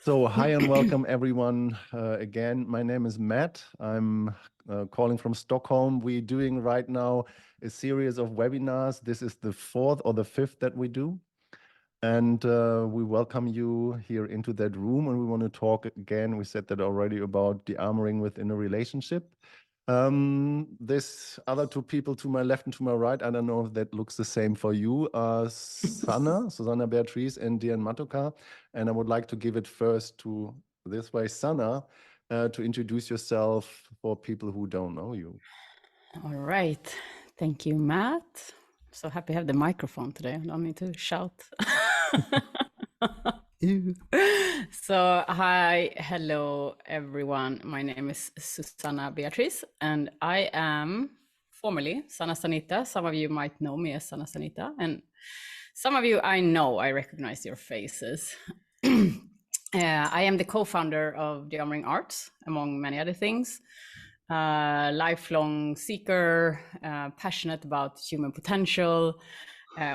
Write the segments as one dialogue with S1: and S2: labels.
S1: So hi and welcome everyone again. My name is Matt. I'm calling from Stockholm. We're doing right now a series of webinars. This is the fourth or the fifth that we do. And we welcome you here into that room, and we want to talk again. We said that already about Dearmouring within a relationship. This other two people to my left and to my right, I don't know if that looks the same for you, Susanna Beatrice and Dian Matuka. And I would like to give it first to this way, Sana, to introduce yourself for people who don't know you.
S2: All right. Thank you, Matt. So happy to have the microphone today. I don't need to shout. So hi, hello everyone. My name is Susanna Beatrice and I am formerly Sana Sanita. Some of you might know me as Sana Sanita, and some of you I know, I recognize your faces. I am the co-founder of DearmouringArts, among many other things. Lifelong seeker, passionate about human potential,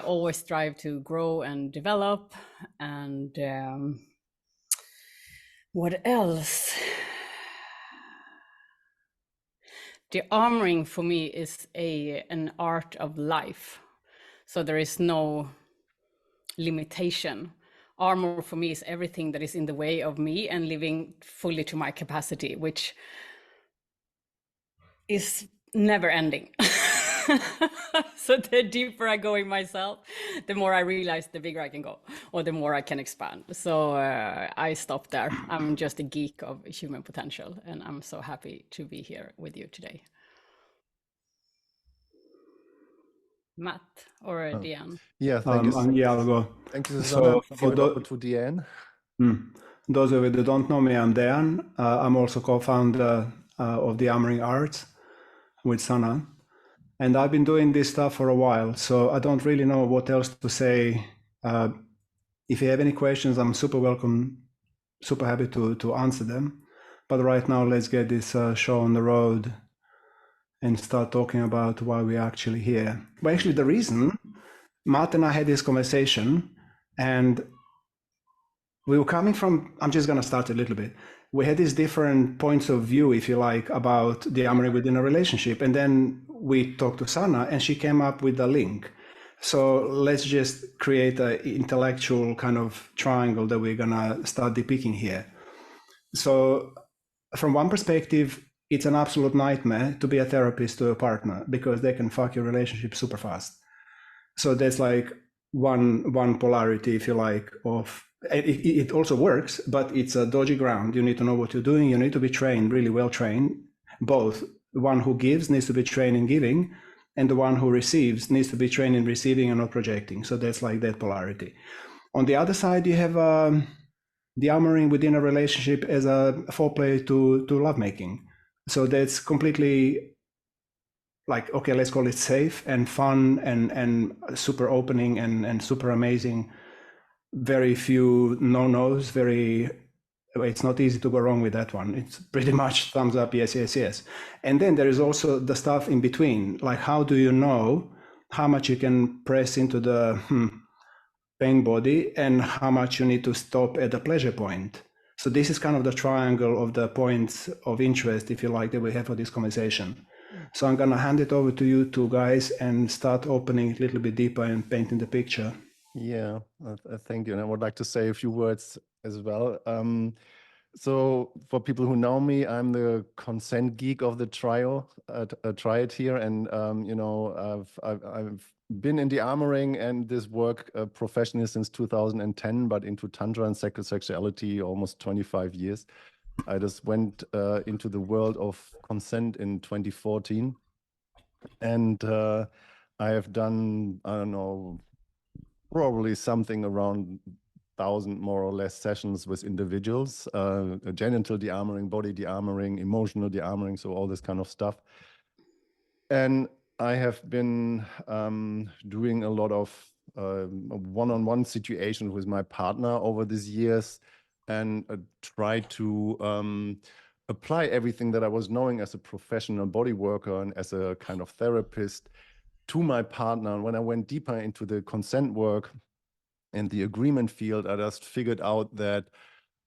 S2: always strive to grow and develop. And what else? Dearmouring for me is an art of life. So there is no limitation. Armor for me is everything that is in the way of me and living fully to my capacity, which is never ending. So the deeper I go in myself, the more I realize the bigger I can go, or the more I can expand. So I stop there. I'm just a geek of human potential, and I'm so happy to be here with you today. Matt or Diane?
S1: Yeah, thank you.
S3: Yeah, I'll go.
S1: Thank you, Susanna.
S3: So
S1: Give it over to Diane.
S3: Those of you that don't know me, I'm Dan. I'm also co-founder of DearmouringArts with Sana. And I've been doing this stuff for a while, so I don't really know what else to say. If you have any questions, I'm super happy to answer them. But right now, let's get this show on the road and start talking about why we're actually here. Well, actually, the reason Matt and I had this conversation, and we were coming from, I'm just going to start a little bit. We had these different points of view, if you like, about Dearmouring within a relationship. And then we talked to Sana and she came up with a link. So let's just create an intellectual kind of triangle that we're going to start depicting here. So from one perspective, it's an absolute nightmare to be a therapist to a partner because they can fuck your relationship super fast. So that's like one polarity, if you like, of it also works, but it's a dodgy ground. You need to know what you're doing. You need to be trained, really well trained. Both the one who gives needs to be trained in giving, and the one who receives needs to be trained in receiving and not projecting. So that's like that polarity. On the other side, you have Dearmouring within a relationship as a foreplay to lovemaking. So that's completely like, okay, let's call it safe and fun and super opening and super amazing. Very few no-nos, it's not easy to go wrong with that one. It's pretty much thumbs up, yes, yes, yes. And then there is also the stuff in between, like how do you know how much you can press into the pain body and how much you need to stop at the pleasure point. So this is kind of the triangle of the points of interest, if you like, that we have for this conversation. So I'm going to hand it over to you two guys and start opening a little bit deeper and painting the picture.
S1: Yeah, thank you. And I would like to say a few words as well. So for people who know me, I'm the consent geek of the triad here. And, you know, I've been in Dearmouring and this work professionally since 2010, but into Tantra and sexuality almost 25 years. I just went into the world of consent in 2014. And I have done, I don't know, probably something around 1,000 more or less sessions with individuals, genital dearmoring, body dearmoring, emotional dearmoring, so all this kind of stuff. And I have been doing a lot of one-on-one situations with my partner over these years and try to apply everything that I was knowing as a professional body worker and as a kind of therapist to my partner. And when I went deeper into the consent work and the agreement field, I just figured out that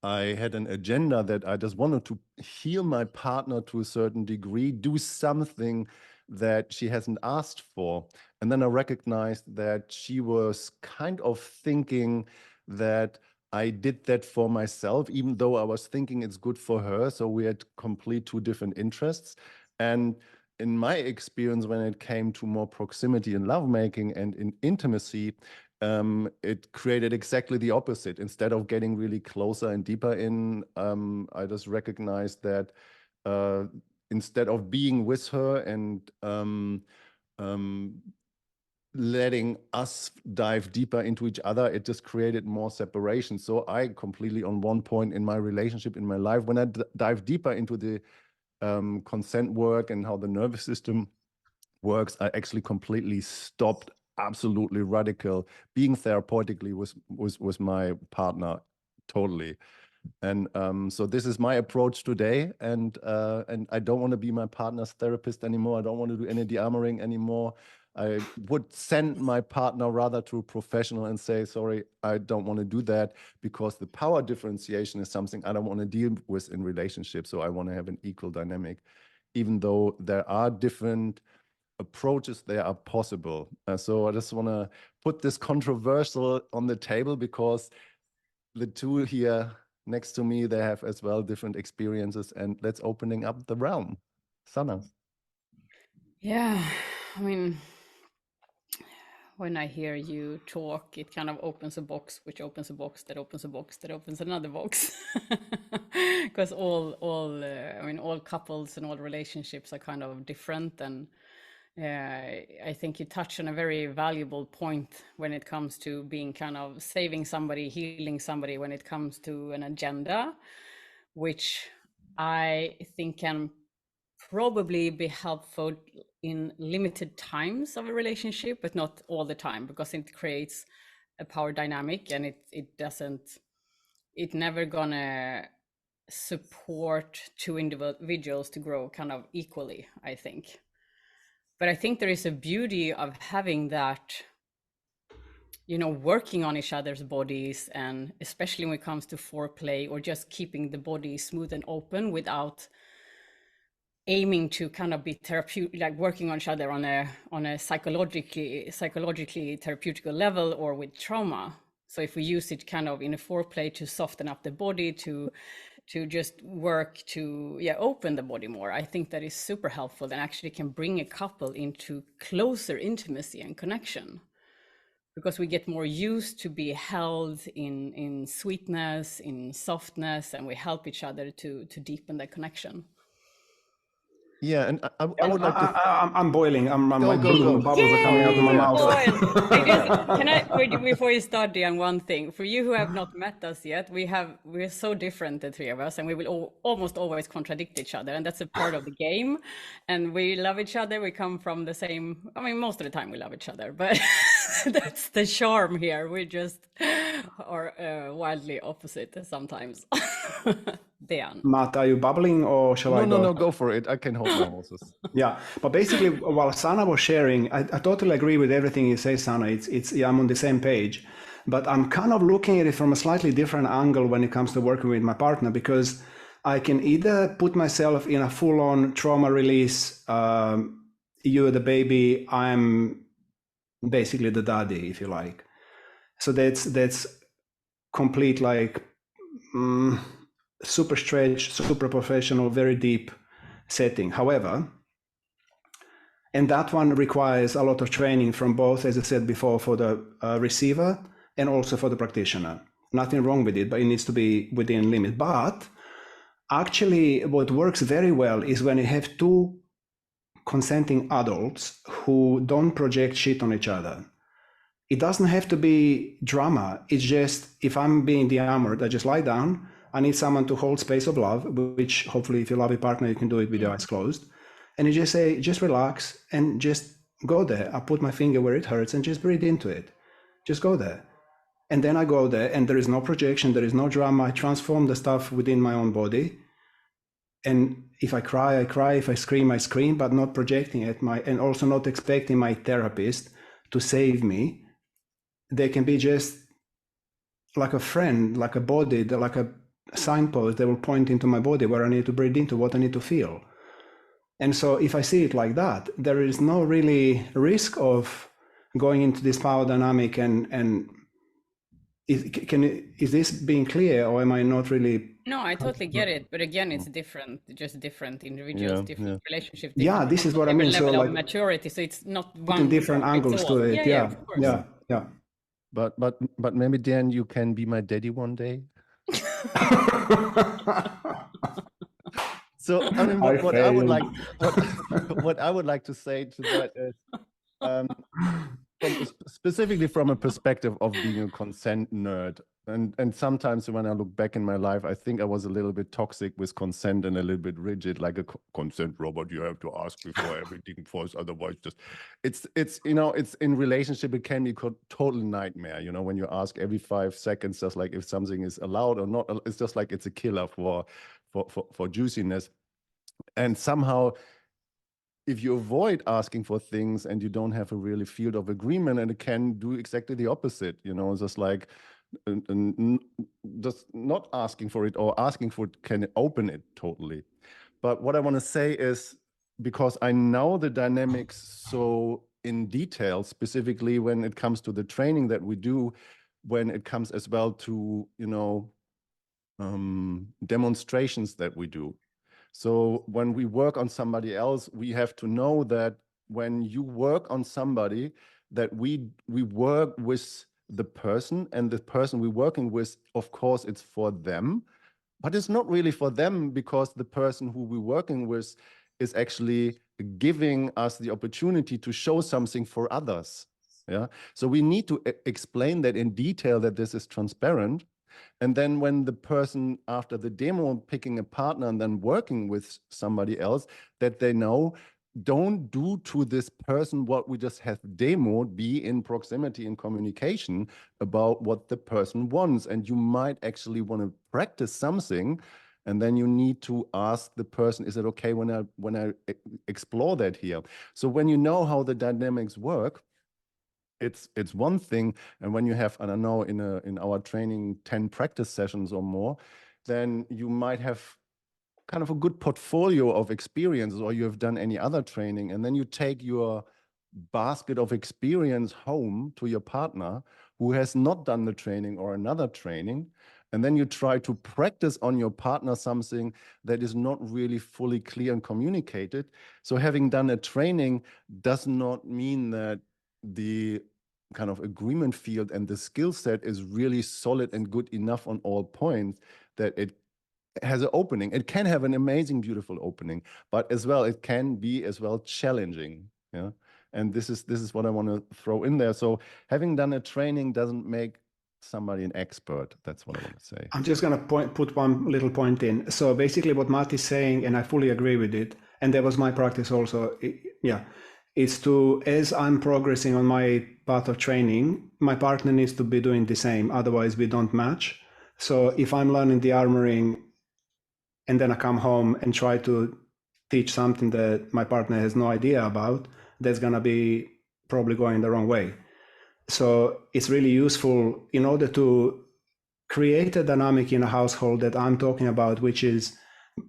S1: I had an agenda that I just wanted to heal my partner to a certain degree, do something that she hasn't asked for. And then I recognized that she was kind of thinking that I did that for myself, even though I was thinking it's good for her. So we had complete two different interests. And in my experience, when it came to more proximity in lovemaking and in intimacy, it created exactly the opposite. Instead of getting really closer and deeper in, I just recognized that instead of being with her and letting us dive deeper into each other, it just created more separation. So I completely, on one point in my relationship, in my life, when I dive deeper into the consent work and how the nervous system works, I actually completely stopped, absolutely radical, being therapeutically with my partner, totally. And so this is my approach today, and I don't want to be my partner's therapist anymore. I don't want to do any dearmoring anymore. I would send my partner rather to a professional and say, sorry, I don't want to do that, because the power differentiation is something I don't want to deal with in relationships. So I want to have an equal dynamic, even though there are different approaches there are possible. So I just want to put this controversial on the table, because the two here next to me, they have as well different experiences, and that's opening up the realm. Sana.
S2: Yeah, I mean, when I hear you talk, it kind of opens a box, which opens a box, that opens a box, that opens another box. Because all couples and all relationships are kind of different, and I think you touch on a very valuable point when it comes to being kind of saving somebody, healing somebody, when it comes to an agenda, which I think can probably be helpful in limited times of a relationship, but not all the time, because it creates a power dynamic, and it never gonna support two individuals to grow kind of equally, I think. But I think there is a beauty of having that, working on each other's bodies, and especially when it comes to foreplay, or just keeping the body smooth and open without aiming to kind of be therapeutic, like working on each other on a psychologically therapeutical level, or with trauma. So if we use it kind of in a foreplay to soften up the body, to just work to open the body more, I think that is super helpful, and actually can bring a couple into closer intimacy and connection, because we get more used to be held in sweetness, in softness, and we help each other to deepen the connection.
S1: Yeah, and I would like to.
S3: I'm boiling. My
S1: go.
S3: bubbles are coming out of my mouth.
S2: Before you start, Dian, one thing for you who have not met us yet, we're so different, the three of us, and we will almost always contradict each other, and that's a part of the game. And we love each other. We come from the same. I mean, most of the time we love each other, but that's the charm here. We just are wildly opposite sometimes. Dian.
S3: Matt, are you bubbling, or shall I go?
S1: No, go for it. I can hold my horses.
S3: Yeah, but basically, while Sana was sharing, I totally agree with everything you say, Sana. I'm on the same page, but I'm kind of looking at it from a slightly different angle when it comes to working with my partner, because I can either put myself in a full-on trauma release, you're the baby, I'm basically the daddy, if you like. So that's complete, like super stretch, super professional, very deep setting. However, and that one requires a lot of training from both, as I said before, for the receiver and also for the practitioner. Nothing wrong with it, but it needs to be within limit. But actually, what works very well is when you have two consenting adults who don't project shit on each other. It doesn't have to be drama. It's just, if I'm being dearmored, I just lie down. I need someone to hold space of love, which hopefully if you love your partner, you can do it with your eyes closed. And you just say, just relax and just go there. I put my finger where it hurts and just breathe into it. Just go there. And then I go there, and there is no projection, there is no drama. I transform the stuff within my own body. And if I cry, I cry. If I scream, I scream, but not projecting at and also not expecting my therapist to save me. They can be just like a friend, like a body, like a signposts that will point into my body where I need to breathe into, what I need to feel. And so if I see it like that, there is no really risk of going into this power dynamic and is this being clear, or am I not really?
S2: No, I totally get it, but again, it's different, just different individuals, different relationships.
S3: Yeah, this is what I mean.
S2: Level
S3: so
S2: of
S3: like
S2: maturity, so it's not
S3: putting
S2: one
S3: different angles to it.
S2: Yeah, of course.
S3: Yeah.
S1: But maybe Dan, you can be my daddy one day. So I mean, what I would like what I would like to say to that is specifically from a perspective of being a consent nerd. And sometimes when I look back in my life, I think I was a little bit toxic with consent and a little bit rigid, like a consent robot. You have to ask before everything falls, otherwise just it's in relationship it can be a total nightmare. When you ask every 5 seconds, just like if something is allowed or not, it's just like it's a killer for juiciness. And somehow, if you avoid asking for things and you don't have a really field of agreement, and it can do exactly the opposite, just like just not asking for it or asking for it can open it totally. But what I want to say is, because I know the dynamics so in detail, specifically when it comes to the training that we do, when it comes as well to, demonstrations that we do. So when we work on somebody else, we have to know that when you work on somebody, that we work with the person, and the person we're working with, of course, it's for them, but it's not really for them, because the person who we're working with is actually giving us the opportunity to show something for others. Yeah. So we need to explain that in detail, that this is transparent. And then when the person after the demo picking a partner and then working with somebody else, that they know, don't do to this person what we just have demoed, be in proximity and communication about what the person wants. And you might actually want to practice something, and then you need to ask the person, is it okay when I explore that here? So when you know how the dynamics work, it's one thing. And when you have, I don't know, in our training 10 practice sessions or more, then you might have kind of a good portfolio of experiences, or you have done any other training, and then you take your basket of experience home to your partner who has not done the training or another training, and then you try to practice on your partner something that is not really fully clear and communicated. So having done a training does not mean that the kind of agreement field and the skill set is really solid and good enough on all points that it has an opening. It can have an amazing, beautiful opening, but as well, it can be as well challenging. Yeah. And this is what I want to throw in there. So having done a training doesn't make somebody an expert. That's what I want to say.
S3: I'm just going to put one little point in. So basically what Matt is saying, and I fully agree with it, and that was my practice also, is to, as I'm progressing on my path of training, my partner needs to be doing the same, otherwise we don't match. So if I'm learning the Dearmouring and then I come home and try to teach something that my partner has no idea about, that's going to be probably going the wrong way. So it's really useful in order to create a dynamic in a household that I'm talking about, which is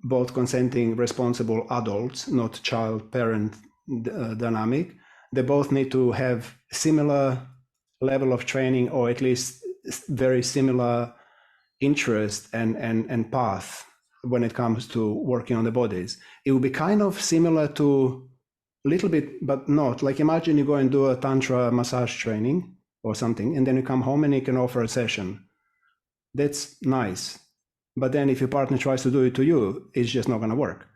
S3: both consenting, responsible adults, not child-parent dynamic. They both need to have similar level of training, or at least very similar interest and path when it comes to working on the bodies. It would be kind of similar to a little bit, but not. Like imagine you go and do a tantra massage training or something, and then you come home and you can offer a session. That's nice. But then if your partner tries to do it to you, it's just not going to work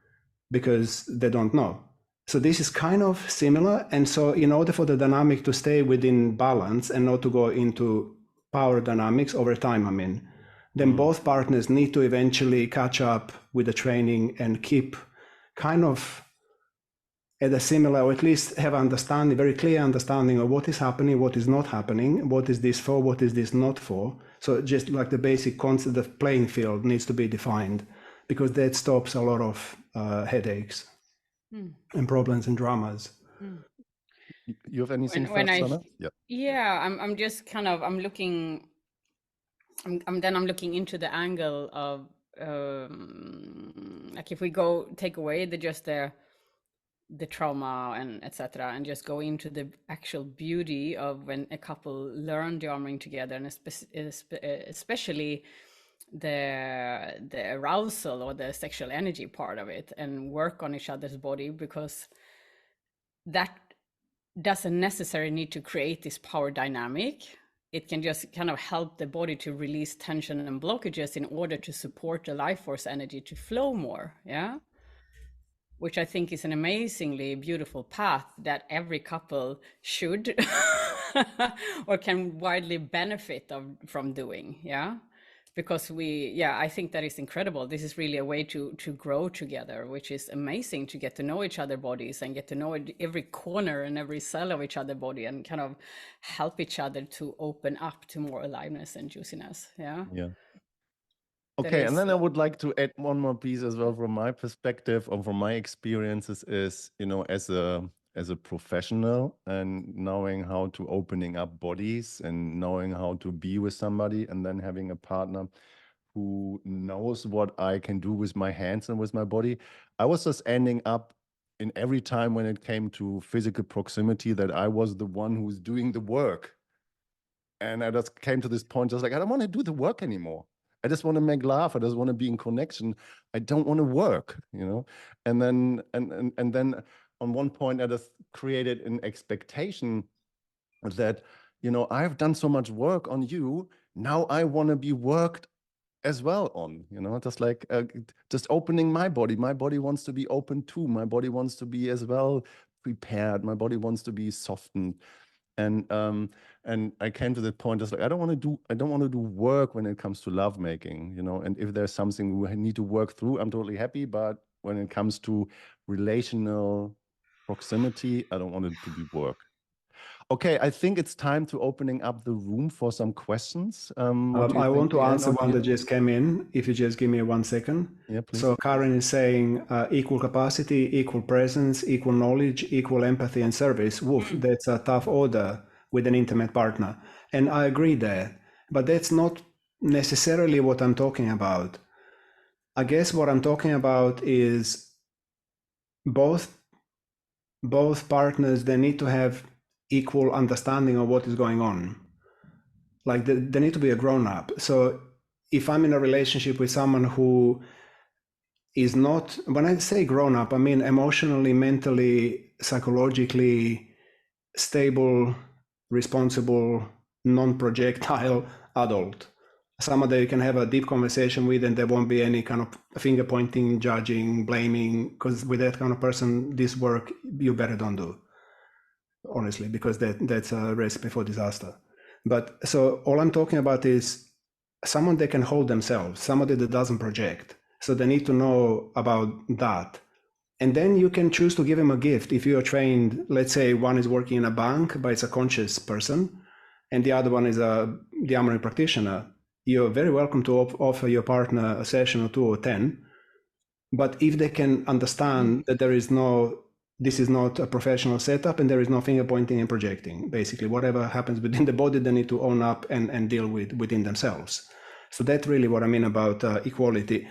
S3: because they don't know. So this is kind of similar. And so in order for the dynamic to stay within balance and not to go into power dynamics over time, then both partners need to eventually catch up with the training and keep kind of at a similar, or at least have understanding, very clear understanding of what is happening, what is not happening, what is this for, what is this not for. So just like the basic concept of playing field needs to be defined, because that stops a lot of headaches and problems and dramas.
S1: You have anything first, Sana?
S2: Yeah, I'm just kind of, I'm looking into the angle of like if we take away the trauma and etc., and just go into the actual beauty of when a couple learn Dearmouring together, and especially the arousal or the sexual energy part of it, and work on each other's body, because that doesn't necessarily need to create this power dynamic. It can just kind of help the body to release tension and blockages in order to support the life force energy to flow more. Yeah. Which I think is an amazingly beautiful path that every couple should or can widely benefit from doing. Yeah. Because I think that is incredible. This is really a way to grow together, which is amazing, to get to know each other's bodies and get to know every corner and every cell of each other's body, and kind of help each other to open up to more aliveness and juiciness. Yeah.
S1: Yeah. Okay, and then I would like to add one more piece as well from my perspective or from my experiences is, as a professional, and knowing how to opening up bodies and knowing how to be with somebody, and then having a partner who knows what I can do with my hands and with my body. I was just ending up in every time when it came to physical proximity that I was the one who was doing the work. And I just came to this point, just like, I don't want to do the work anymore. I just want to make laugh. I just want to be in connection. I don't want to work, And then and then on one point, I just created an expectation that, I've done so much work on you. Now I want to be worked as well on, just like just opening my body. My body wants to be open too. My body wants to be as well prepared. My body wants to be softened. And I came to the point just like, I don't want to do work when it comes to lovemaking, and if there's something we need to work through, I'm totally happy. But when it comes to relational proximity, I don't want it to be work. Okay, I think it's time to opening up the room for some questions.
S3: I want to answer one that just came in, if you just give me 1 second.
S1: Yeah, please.
S3: So Karen is saying equal capacity, equal presence, equal knowledge, equal empathy and service. Woof, that's a tough order with an intimate partner. And I agree there, but that's not necessarily what I'm talking about. I guess what I'm talking about is both partners, they need to have equal understanding of what is going on. Like they need to be a grown-up. So if I'm in a relationship with someone who is not, when I say grown-up, I mean emotionally, mentally, psychologically stable, responsible, non-projectile adult. Someone that you can have a deep conversation with, and there won't be any kind of finger pointing, judging, blaming, because with that kind of person, this work you better don't do, honestly, because that's a recipe for disaster. But so all I'm talking about is someone that can hold themselves, somebody that doesn't project. So they need to know about that. And then you can choose to give him a gift. If you are trained, let's say one is working in a bank, but it's a conscious person, and the other one is a Dearmouring practitioner, you're very welcome to offer your partner a session or 2 or 10. But if they can understand that this is not a professional setup and there is no finger pointing and projecting, basically whatever happens within the body, they need to own up and deal with within themselves. So that's really what I mean about equality.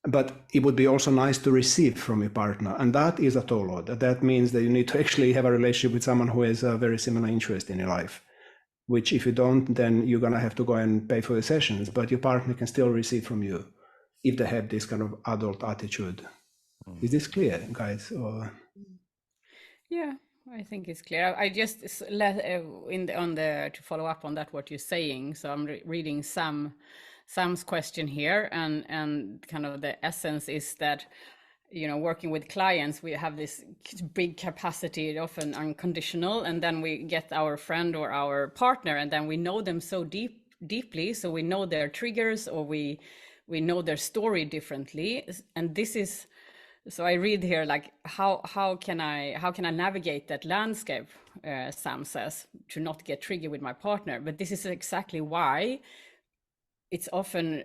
S3: But it would be also nice to receive from your partner. And that is a tall order. That means that you need to actually have a relationship with someone who has a very similar interest in your life, which if you don't, then you're going to have to go and pay for the sessions. But your partner can still receive from you if they have this kind of adult attitude. Is this clear, guys? Or...
S2: Yeah, I think it's clear. I just to follow up on that, what you're saying. So I'm reading Sam's question here, and kind of the essence is that, working with clients, we have this big capacity, often unconditional, and then we get our friend or our partner, and then we know them so deeply, so we know their triggers, or we know their story differently, and this is. So I read here, like, how can I navigate that landscape, Sam says, to not get triggered with my partner. But this is exactly why it's often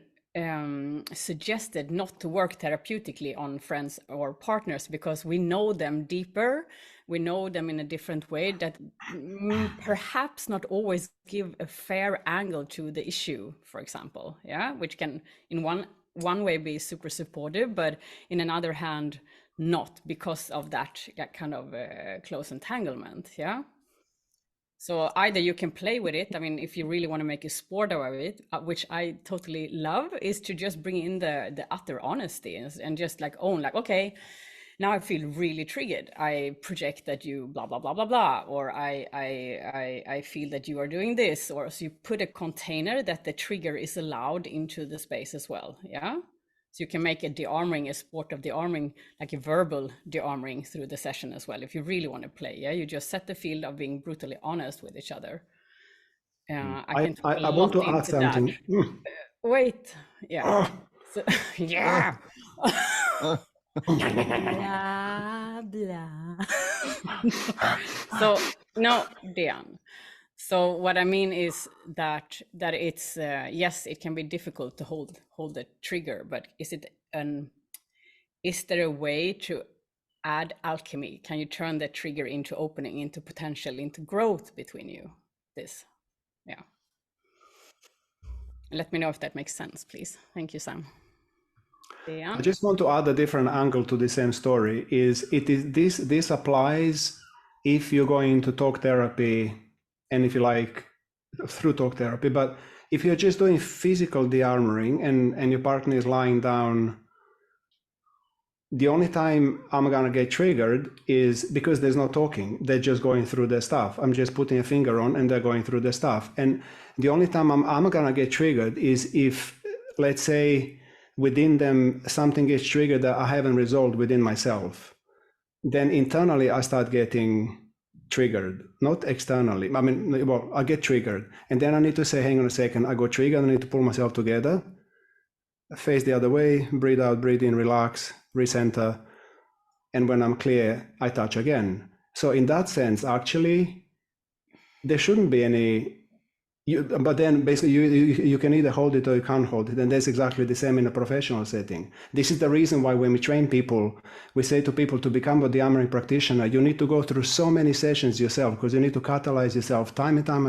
S2: suggested not to work therapeutically on friends or partners, because we know them deeper, we know them in a different way that perhaps not always give a fair angle to the issue, for example, which can in one one way be super supportive, but in another hand, not, because of that kind of close entanglement. Yeah. So either you can play with it. I mean, if you really want to make a sport out of it, which I totally love, is to just bring in the utter honesty and just like own, like, okay, now I feel really triggered. I project that you blah blah blah blah blah, or I feel that you are doing this, or so you put a container that the trigger is allowed into the space as well. Yeah. So you can make a dearmoring, a sport of dearmoring, like a verbal dearmoring through the session as well. If you really want to play, yeah, you just set the field of being brutally honest with each other. I can talk a
S3: I want
S2: lot
S3: to add
S2: into that.
S3: something.
S2: Wait, yeah.
S3: Oh.
S2: So, yeah. Blah blah. So no, Dian. So what I mean is that it's yes, it can be difficult to hold the trigger, but is there a way to add alchemy? Can you turn the trigger into opening, into potential, into growth between you? This, yeah. Let me know if that makes sense, please. Thank you, Sam.
S3: I just want to add a different angle to the same story. This applies if you're going to talk therapy, and if you like, through talk therapy. But if you're just doing physical dearmoring and your partner is lying down, the only time I'm gonna get triggered is because there's no talking. They're just going through their stuff. I'm just putting a finger on and they're going through their stuff. And the only time I'm gonna get triggered is if, let's say, within them something gets triggered that I haven't resolved within myself. Then internally I start getting triggered, not externally. I mean, well, I get triggered, and then I need to say, hang on a second, I got triggered. I need to pull myself together, face the other way, breathe out, breathe in, relax, recenter, and when I'm clear, I touch again. So in that sense, actually, there shouldn't be any. But then basically you can either hold it or you can't hold it, and that's exactly the same in a professional setting. This is the reason why when we train people, we say to people, to become a dearmoring practitioner, you need to go through so many sessions yourself, because you need to catalyze yourself time and time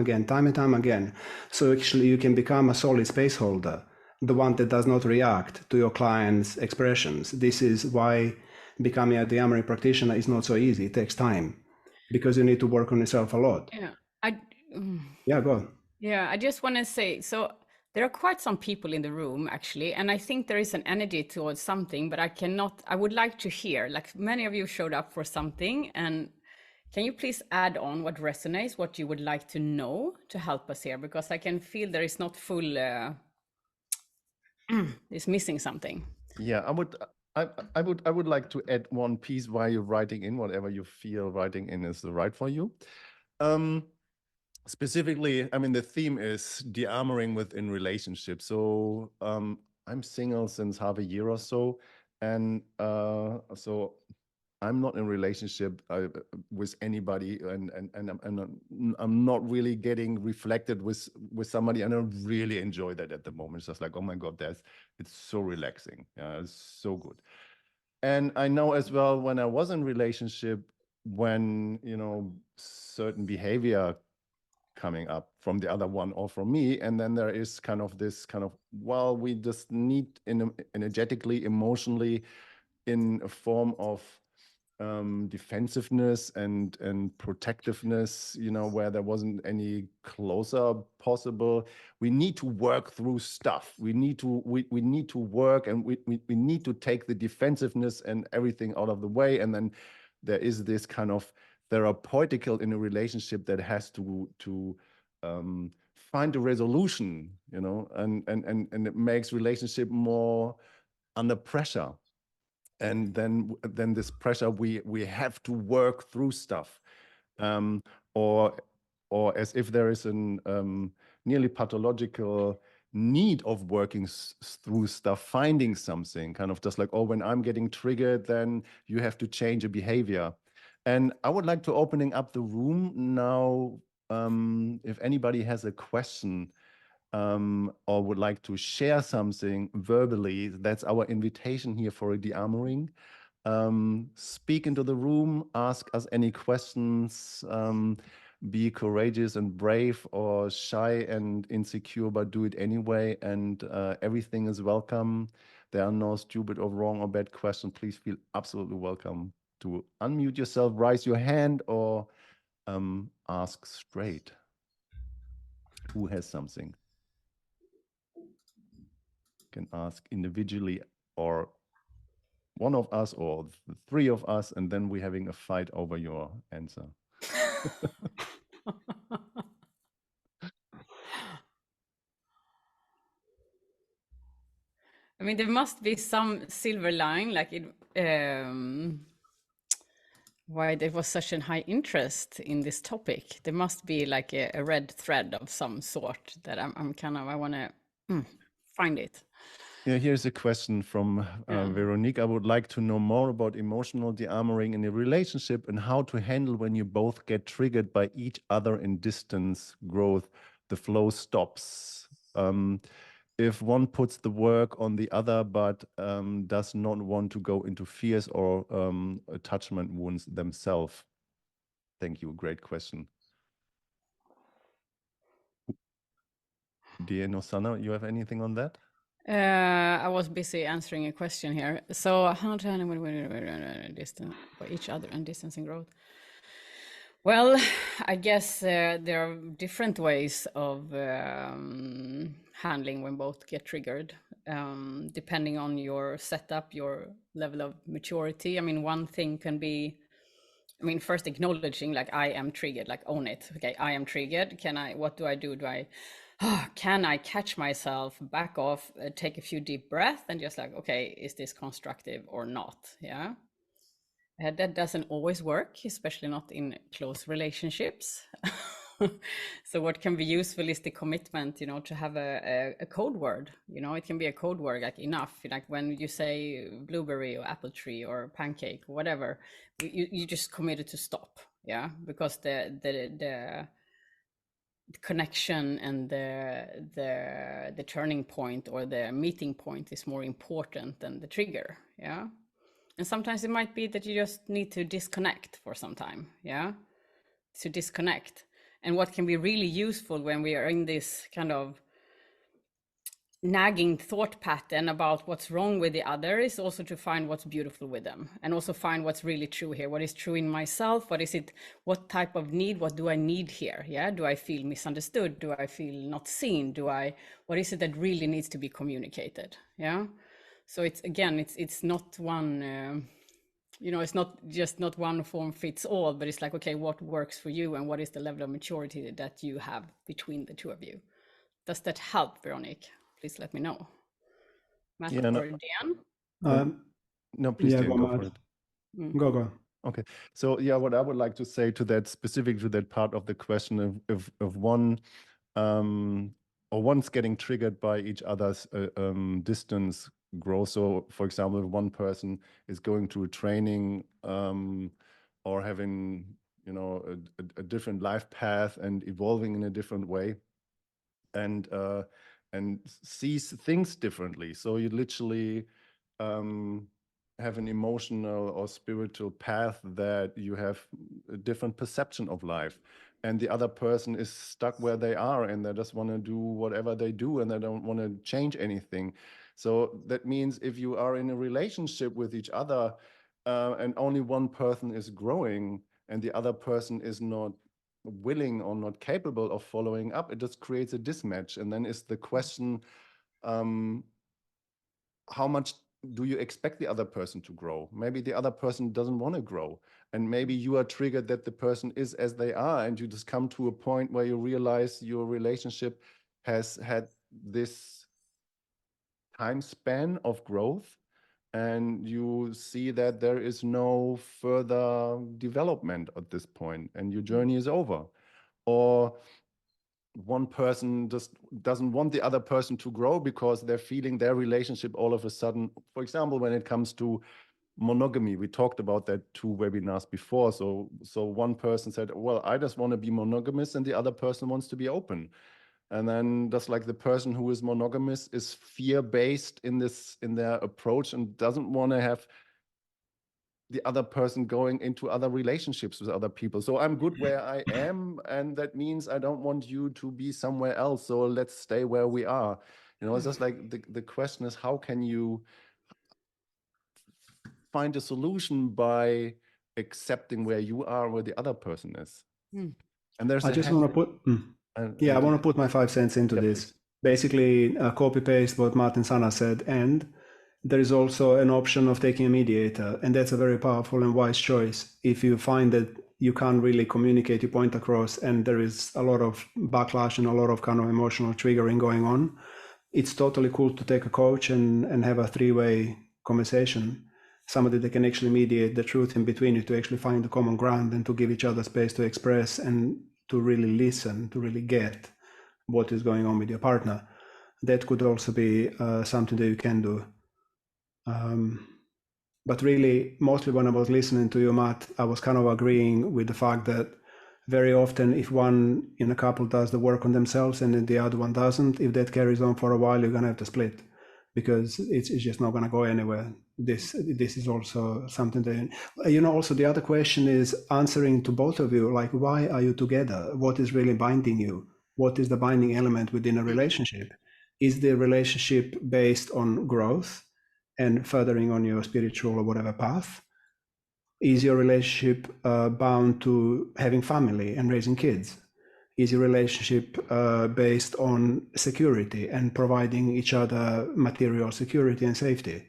S3: again, so actually you can become a solid space holder, the one that does not react to your client's expressions. This is why becoming a dearmoring practitioner is not so easy. It takes time, because you need to work on yourself a lot.
S2: Yeah,
S3: go on.
S2: Yeah, I just want to say, so there are quite some people in the room actually, and I think there is an energy towards something, but I would like to hear, like many of you showed up for something, and can you please add on what resonates, what you would like to know to help us here? Because I can feel there is not full, is missing something.
S1: Yeah, I would like to add one piece while you're writing in, whatever you feel writing in is right for you. Specifically, I mean, the theme is dearmoring within relationships. So I'm single since half a year or so, and so I'm not in a relationship with anybody, and I'm not really getting reflected with somebody, and I really enjoy that at the moment. It's just like, oh my God, it's so relaxing. Yeah, it's so good. And I know as well, when I was in relationship, when certain behavior coming up from the other one or from me, and then there is kind of this kind of, well, we just need energetically, emotionally, in a form of defensiveness and protectiveness, where there wasn't any closer possible. We need to work through stuff. We need to work, and we need to take the defensiveness and everything out of the way. And then there is this kind of therapeutical in a relationship that has to find a resolution, and it makes relationship more under pressure. And then this pressure, we have to work through stuff, or as if there is an nearly pathological need of working through stuff, finding something, kind of just like, oh, when I'm getting triggered, then you have to change a behavior. And I would like to opening up the room now, if anybody has a question or would like to share something verbally. That's our invitation here for a dearmoring. Speak into the room, ask us any questions, be courageous and brave, or shy and insecure, but do it anyway, and everything is welcome. There are no stupid or wrong or bad questions. Please feel absolutely welcome to unmute yourself, raise your hand, or ask straight. Who has something? Can ask individually, or one of us, or the three of us, and then we're having a fight over your answer.
S2: I mean, there must be some silver line, like it, why there was such a high interest in this topic. There must be like a red thread of some sort that I'm kind of, I want to find it.
S1: Yeah, here's a question from Veronique. I would like to know more about emotional dearmoring in a relationship and how to handle when you both get triggered by each other in distance growth. The flow stops. If one puts the work on the other, but does not want to go into fears or attachment wounds themselves. Thank you. Great question. Dear Nosana, you have anything on that?
S2: I was busy answering a question here. So how to handle when distance by each other and distance and growth? Well, I guess there are different ways of handling when both get triggered, depending on your setup, your level of maturity. I mean, one thing can be, I mean, first acknowledging like I am triggered, like own it. Okay, I am triggered. What do I do? Can I catch myself, back off, take a few deep breaths and just like, okay, is this constructive or not? Yeah. That doesn't always work, especially not in close relationships. So what can be useful is the commitment, you know, to have a code word. You know, it can be a code word, like enough. Like when you say blueberry or apple tree or pancake or whatever, you just committed to stop. Yeah, because the connection and the turning point or the meeting point is more important than the trigger. Yeah. And sometimes it might be that you just need to disconnect for some time. Yeah. To disconnect. And what can be really useful when we are in this kind of nagging thought pattern about what's wrong with the other is also to find what's beautiful with them, and also find what's really true here. What is true in myself? What type of need? What do I need here? Yeah. Do I feel misunderstood? Do I feel not seen? What is it that really needs to be communicated? Yeah. So it's not one, you know, it's not one form fits all, but it's like, okay, what works for you and what is the level of maturity that you have between the two of you? Does that help, Veronique? Please let me know. Matt or Dan?
S1: No, please,
S3: yeah,
S1: Dan, go for it.
S3: Go.
S1: Okay, so yeah, what I would like to say to that, specific to that part of the question, if one or one's getting triggered by each other's distance growth. So, for example, if one person is going to a training or having, you know, a different life path and evolving in a different way, and sees things differently. So you literally have an emotional or spiritual path that you have a different perception of life, and the other person is stuck where they are and they just want to do whatever they do and they don't want to change anything. So that means if you are in a relationship with each other and only one person is growing and the other person is not willing or not capable of following up, it just creates a mismatch. And then is the question, how much do you expect the other person to grow? Maybe the other person doesn't want to grow, and maybe you are triggered that the person is as they are, and you just come to a point where you realize your relationship has had this time span of growth, and you see that there is no further development at this point, and your journey is over. Or one person just doesn't want the other person to grow because they're feeling their relationship all of a sudden. For example, when it comes to monogamy, we talked about that 2 webinars before. So one person said, well, I just want to be monogamous, and the other person wants to be open. And then just like the person who is monogamous is fear-based in their approach and doesn't want to have the other person going into other relationships with other people. So I'm good where I am, and that means I don't want you to be somewhere else. So let's stay where we are. It's just like the question is, how can you find a solution by accepting where you are, where the other person is?
S2: Mm.
S1: And there's
S3: I just want to put, I want to put my 5 cents into this.
S1: Please.
S3: Basically, copy paste what Martin Sana said, and there is also an option of taking a mediator, and that's a very powerful and wise choice. If you find that you can't really communicate your point across, and there is a lot of backlash and a lot of kind of emotional triggering going on, it's totally cool to take a coach and have a 3-way conversation. Somebody that can actually mediate the truth in between you, to actually find the common ground and to give each other space to express and to really listen, to really get what is going on with your partner. That could also be something that you can do. But really, mostly when I was listening to you, Matt, I was kind of agreeing with the fact that very often if one in a couple does the work on themselves and then the other one doesn't, if that carries on for a while, you're going to have to split, because it's just not going to go anywhere. This is also something that, also the other question is answering to both of you, like, why are you together? What is really binding you? What is the binding element within a relationship? Is the relationship based on growth and furthering on your spiritual or whatever path? Is your relationship bound to having family and raising kids? Is your relationship based on security and providing each other material security and safety?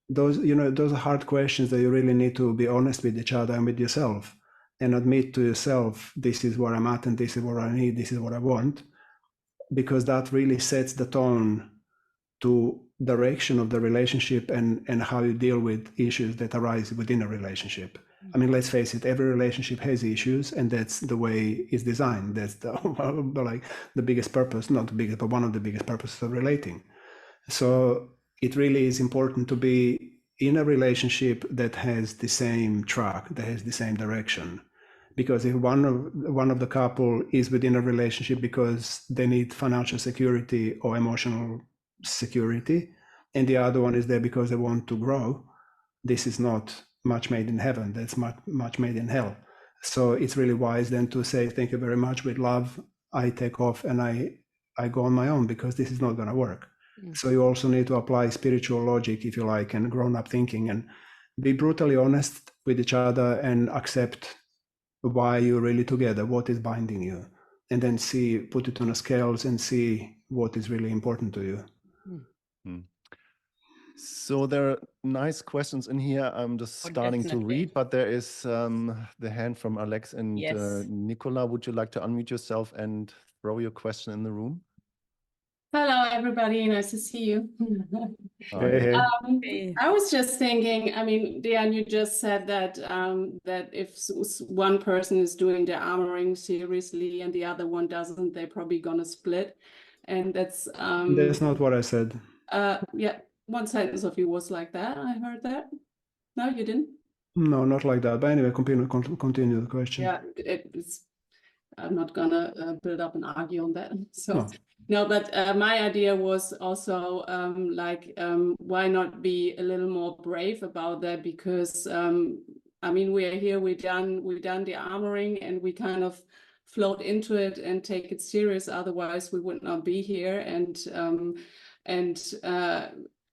S3: Those are hard questions that you really need to be honest with each other and with yourself, and admit to yourself, this is where I'm at and this is what I need, this is what I want, because that really sets the tone to direction of the relationship and how you deal with issues that arise within a relationship. I mean, let's face it, every relationship has issues, and that's the way it's designed. That's the biggest purpose, not the biggest, but one of the biggest purposes of relating. So it really is important to be in a relationship that has the same track, that has the same direction. Because if one of the couple is within a relationship because they need financial security or emotional security, and the other one is there because they want to grow, this is not much made in heaven, that's much made in hell. So it's really wise then to say, thank you very much, with love, I take off and I go on my own, because this is not going to work. So you also need to apply spiritual logic, if you like, and grown-up thinking, and be brutally honest with each other and accept why you're really together, what is binding you, and then put it on a scales and see what is really important to you.
S1: So there are nice questions in here. I'm just starting to read, but there is the hand from Alex and Nicola. Would you like to unmute yourself and throw your question in the room?
S4: Hello, everybody. Nice to see you.
S3: Hey.
S4: I was just thinking, I mean, Dean, you just said that that if one person is doing the armoring seriously and the other one doesn't, they're probably gonna split. And that's
S3: not what I said.
S4: Yeah, one sentence of you was like that. I heard that. No, you didn't?
S3: No, not like that. But anyway, continue the question.
S4: Yeah, I'm not gonna build up and argue on that. So no, but my idea was also why not be a little more brave about that? Because I mean, we are here, we've done the armoring, and we kind of float into it and take it serious. Otherwise, we would not be here. And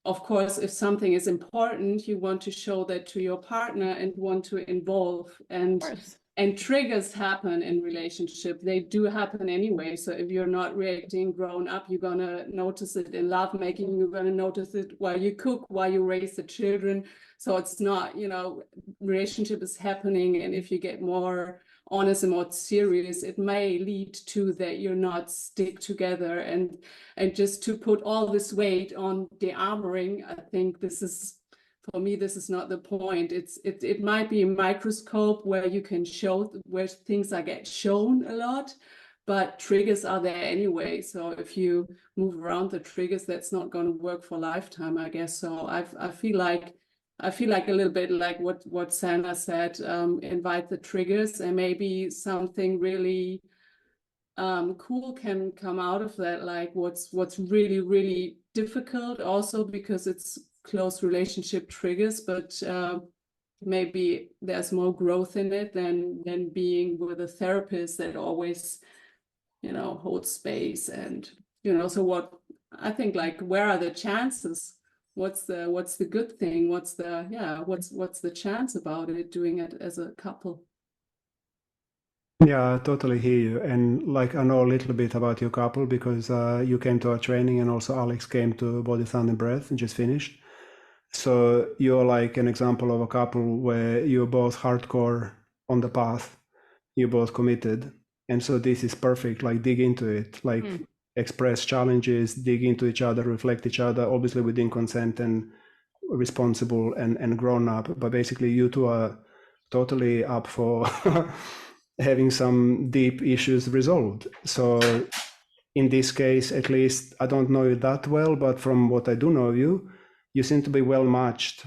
S4: of course, if something is important, you want to show that to your partner and want to involve. And triggers happen in relationship. They do happen anyway. So if you're not reacting grown up, you're going to notice it in lovemaking. You're going to notice it while you cook, while you raise the children. So it's not, relationship is happening. And if you get more honest and more serious, it may lead to that you're not stick together. And just to put all this weight on the armoring, I think for me, this is not the point. It might be a microscope where you can show where things get shown a lot, but triggers are there anyway. So if you move around the triggers, that's not going to work for a lifetime, I guess. So I feel like a little bit like what Sana said, invite the triggers, and maybe something really cool can come out of that. Like what's really, really difficult also, because it's close relationship triggers, but maybe there's more growth in it than being with a therapist that always holds space. And so what I think like, where are the chances? What's the good thing? What's the chance about it, doing it as a couple?
S3: Yeah, I totally hear you. And like, I know a little bit about your couple because you came to our training, and also Alex came to Body, Sound and Breath and just finished. So you're like an example of a couple where you're both hardcore on the path, you're both committed. And so this is perfect, like dig into it, like express challenges, dig into each other, reflect each other, obviously within consent and responsible and grown up. But basically you two are totally up for having some deep issues resolved. So in this case, at least, I don't know you that well, but from what I do know you, you seem to be well matched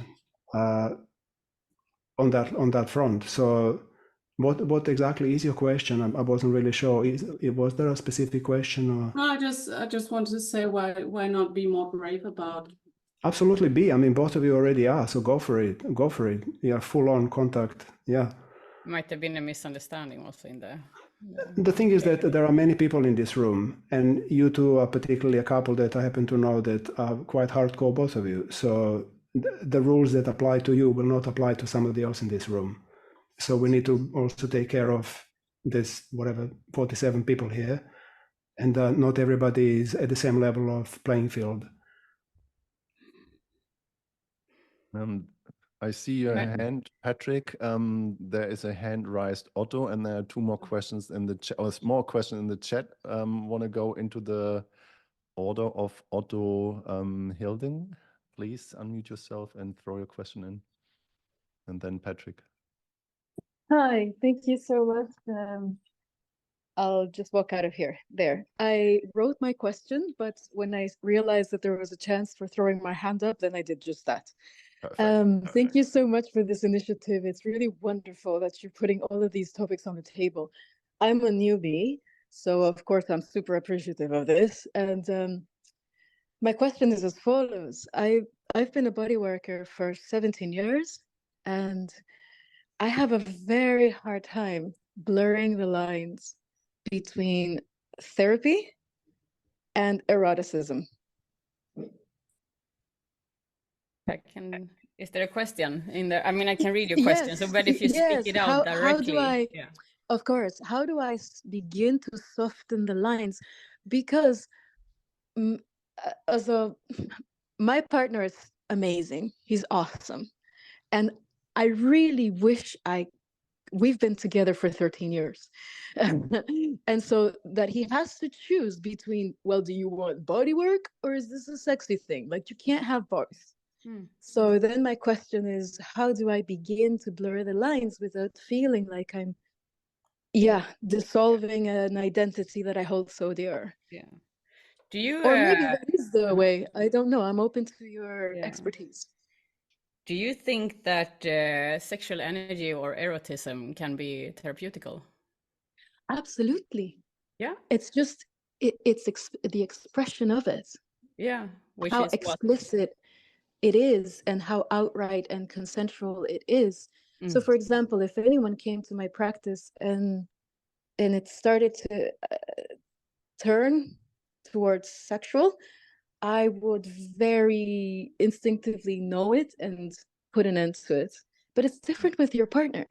S3: on that front. So what exactly is your question? I wasn't really sure. Was there a specific question? Or?
S4: No, I just wanted to say, why not be more brave about?
S3: Absolutely be. I mean, both of you already are, so go for it. Go for it. Yeah, full on contact. Yeah.
S2: Might have been a misunderstanding also in the.
S3: The thing is that there are many people in this room, and you two are particularly a couple that I happen to know that are quite hardcore, both of you. So the rules that apply to you will not apply to somebody else in this room. So we need to also take care of this, 47 people here, and not everybody is at the same level of playing field.
S1: I see your hand, Patrick. There is a hand raised, Otto, and there are two more questions in the chat, or a small question in the chat. Want to go into the order of Otto Hilding? Please unmute yourself and throw your question in. And then Patrick.
S5: Hi, thank you so much. I'll just walk out of here. There. I wrote my question, but when I realized that there was a chance for throwing my hand up, then I did just that.
S1: Perfect.
S5: Thank you so much for this initiative. It's really wonderful that you're putting all of these topics on the table. I'm a newbie, so of course I'm super appreciative of this. And my question is as follows. I've been a body worker for 17 years, and I have a very hard time blurring the lines between therapy and eroticism.
S2: Is there a question in there? I mean, I can read your question,
S5: Yes,
S2: so but if you speak it out directly.
S5: Of course, how do I begin to soften the lines? Because my partner is amazing. He's awesome. And I really wish we've been together for 13 years. And so that he has to choose between, well, do you want body work or is this a sexy thing? Like, you can't have both. So then my question is, how do I begin to blur the lines without feeling like I'm, dissolving an identity that I hold so dear?
S2: Yeah. Do you?
S5: Or maybe that is the way. I don't know. I'm open to your expertise.
S2: Do you think that sexual energy or erotism can be therapeutical?
S5: Absolutely.
S2: Yeah.
S5: It's just it's the expression of it.
S2: Yeah. Which
S5: how
S2: is
S5: explicit it is and how outright and consensual it is. So, for example, if anyone came to my practice and it started to turn towards sexual, I would very instinctively know it and put an end to it. But it's different with your partner.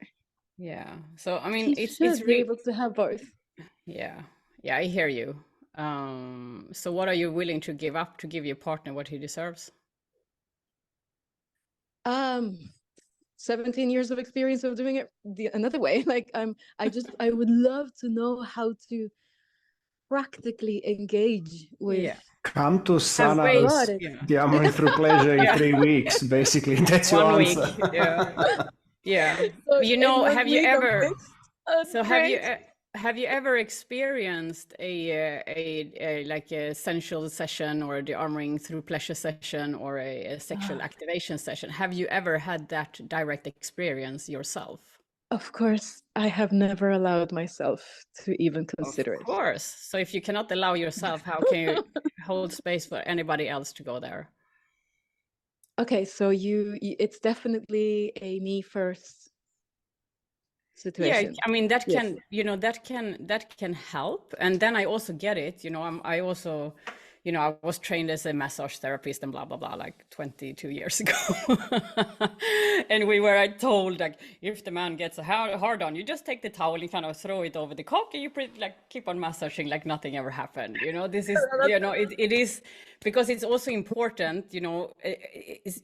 S2: Yeah. So I mean,
S5: he should be able to have both.
S2: Yeah. Yeah, I hear you. So what are you willing to give up to give your partner what he deserves?
S5: 17 years of experience of doing it another way. Like I would love to know how to practically engage with.
S3: Come to Sana's Dearmouring through pleasure in 3 weeks. Basically, that's your answer.
S2: 1 week. Yeah. So you know, have you ever? So have you ever experienced a like a sensual session or the Dearmouring through pleasure session or a sexual activation session? Have you ever had that direct experience yourself?
S5: Of course, I have never allowed myself to even consider it.
S2: Of course. So if you cannot allow yourself, how can you hold space for anybody else to go there?
S5: Okay, so it's definitely a me first situation.
S2: Yeah, I mean that can, you know, that can help. And then I also get it, you know, I also you know, I was trained as a massage therapist and blah, blah, blah, like 22 years ago. And we were told, like, if the man gets a hard on, you just take the towel and kind of throw it over the cock and you like keep on massaging like nothing ever happened. You know, this is, you know, it is, because it's also important, you know,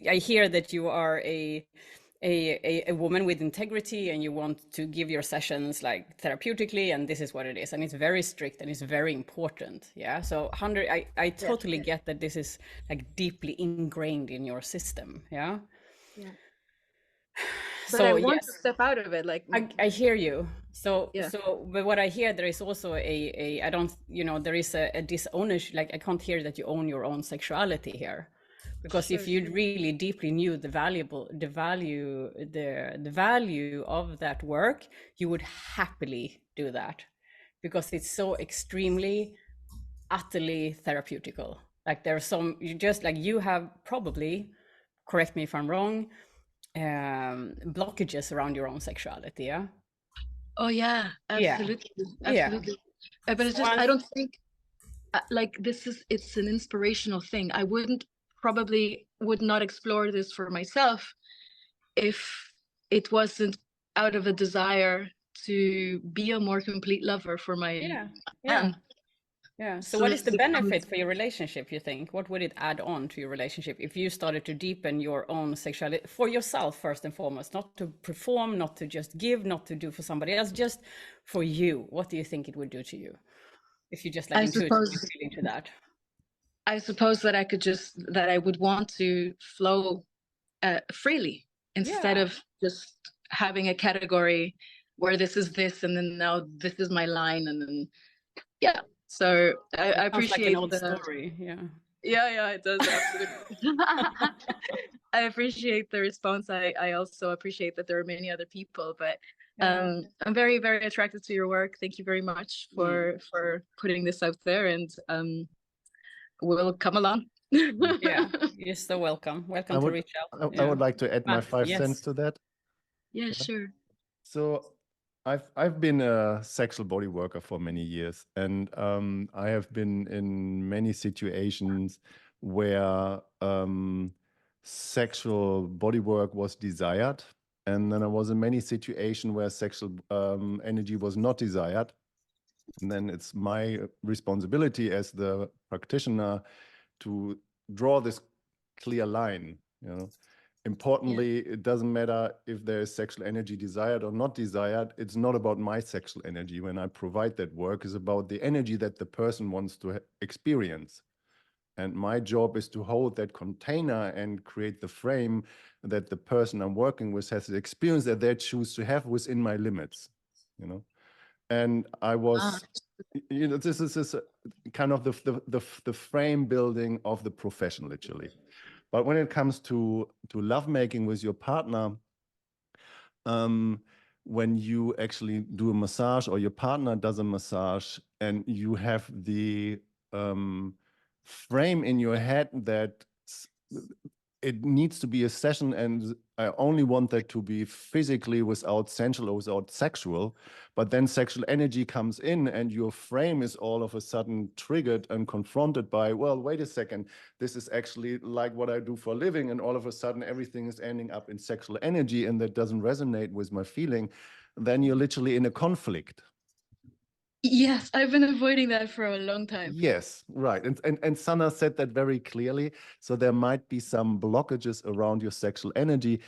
S2: I hear that you are a woman with integrity and you want to give your sessions like therapeutically, and this is what it is, and it's very strict and it's very important. Yeah, so I totally get that this is like deeply ingrained in your system. Yeah,
S5: but
S2: so
S5: I want
S2: yes,
S5: to step out of it, like
S2: I hear you. So
S5: Yeah.
S2: but what I hear, there is also a I don't, you know, there is a disownership. Like I can't hear that you own your own sexuality here. Because if you really deeply knew the value of that work, you would happily do that, because it's so extremely, utterly therapeutical. Like there's some, you have probably, correct me if I'm wrong, blockages around your own sexuality. Yeah.
S5: Oh yeah, absolutely,
S2: Yeah.
S5: absolutely. But it's just, I don't think like it's an inspirational thing. I would not explore this for myself if it wasn't out of a desire to be a more complete lover for my man.
S2: So what is the benefit for your relationship, you think? What would it add on to your relationship if you started to deepen your own sexuality for yourself first and foremost, not to perform, not to just give, not to do for somebody else, just for you? What do you think it would do to you if you just like intuitively feel into that?
S5: I suppose that I would want to flow freely instead of just having a category where this is this and then now this is my line, and then so I appreciate
S2: like an old story.
S5: Yeah, it does, absolutely. I appreciate the response. I also appreciate that there are many other people, but I'm very, very attracted to your work. Thank you very much for putting this out there, and we'll come along.
S2: Yeah, you're so welcome. Welcome to reach out.
S1: I would like to add my 5 cents to that.
S5: Yeah, sure.
S1: So I've been a sexual body worker for many years, and I have been in many situations where sexual body work was desired, and then I was in many situations where sexual energy was not desired. And then it's my responsibility as the practitioner to draw this clear line, you know. Importantly, it doesn't matter if there is sexual energy desired or not desired. It's not about my sexual energy when I provide that work. It's about the energy that the person wants to experience. And my job is to hold that container and create the frame that the person I'm working with has the experience that they choose to have within my limits, you know. And I was, you know, this is kind of the frame building of the profession, literally. But when it comes to lovemaking with your partner, when you actually do a massage or your partner does a massage and you have the frame in your head that it needs to be a session and I only want that to be physically without sensual or without sexual, but then sexual energy comes in and your frame is all of a sudden triggered and confronted by, well, wait a second, this is actually like what I do for a living, and all of a sudden everything is ending up in sexual energy and that doesn't resonate with my feeling, then you're literally in a conflict.
S5: Yes, I've been avoiding that for a long time.
S1: Yes, right. And Sanna said that very clearly. So there might be some blockages around your sexual energy.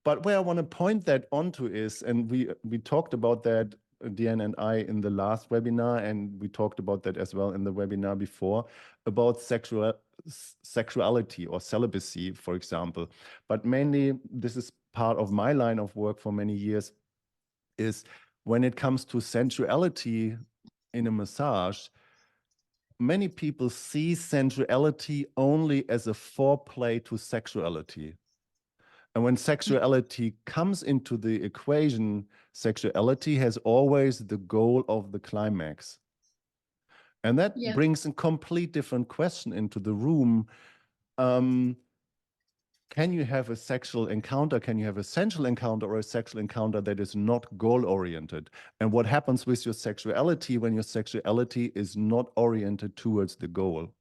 S1: But where I want to point that onto is, and we talked about that, Deanne and I, in the last webinar, and we talked about that as well in the webinar before, about sexuality or celibacy, for example. But mainly, this is part of my line of work for many years, is when it comes to sensuality in a massage, many people see sensuality only as a foreplay to sexuality. And when sexuality comes into the equation, sexuality has always the goal of the climax. And that brings a complete different question into the room. can you have a sexual encounter? Can you have a sensual encounter or a sexual encounter that is not goal-oriented? And what happens with your sexuality when your sexuality is not oriented towards the goal?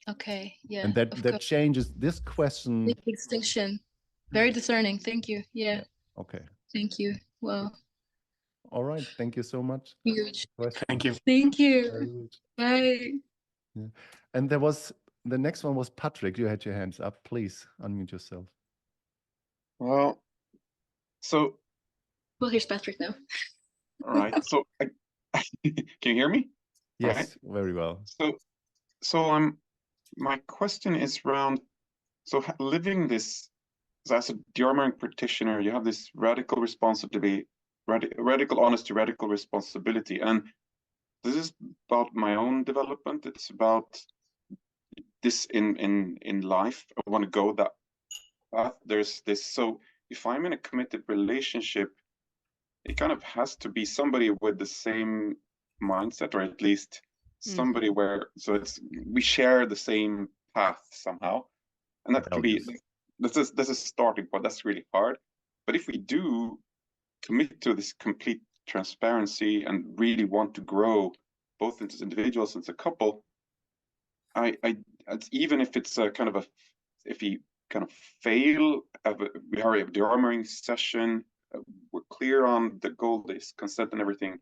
S5: Okay, yeah.
S1: And that changes this question.
S5: Big distinction. Very discerning. Thank you. Yeah.
S1: Okay.
S5: Thank you. Wow.
S1: All right. Thank you so much.
S5: Huge.
S3: Thank you.
S5: Thank you. Bye.
S1: Yeah. And there was the next one was Patrick. You had your hands up. Please unmute yourself.
S6: Well, so
S5: Well, here's Patrick now.
S6: all right. So can you hear me?
S1: Yes,
S6: Right.
S1: very well.
S6: So my question is around living this as a Dearmouring practitioner, you have this radical responsibility, radical honesty, radical responsibility, and this is about my own development. It's about this in life. I want to go that path. There's this. So if I'm in a committed relationship, it kind of has to be somebody with the same mindset, or at least somebody where we share the same path somehow, and that can be this is a starting point. That's really hard, but if we do commit to this complete transparency and really want to grow both as individuals and as a couple, even if it's a kind of if we kind of fail, we are a Dearmouring session, we're clear on the goal, this consent and everything.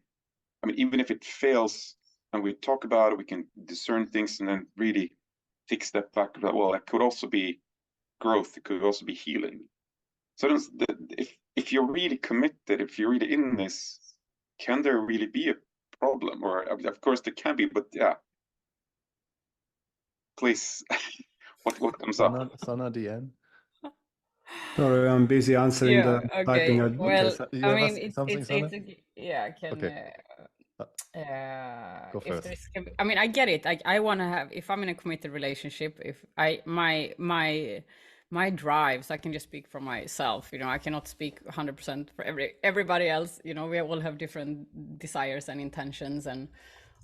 S6: I mean, even if it fails and we talk about it, we can discern things and then really take a step back. Well, that could also be growth. It could also be healing. So if you're really committed, if you're really in this, can there really be a problem? Or of course there can be, but yeah. Please, what comes up?
S1: Sana, DN.
S3: Sorry, I'm busy answering
S2: Yeah,
S3: the typing.
S2: okay. Well,
S1: so
S2: I
S1: you have
S2: mean,
S1: something, Sana?
S2: yeah, I can.
S1: Okay. Go
S2: If
S1: first.
S2: there's, I mean, I get it. I want to have, if I'm in a committed relationship, if my drives, I can just speak for myself. You know, I cannot speak 100% for everybody else. You know, we all have different desires and intentions, and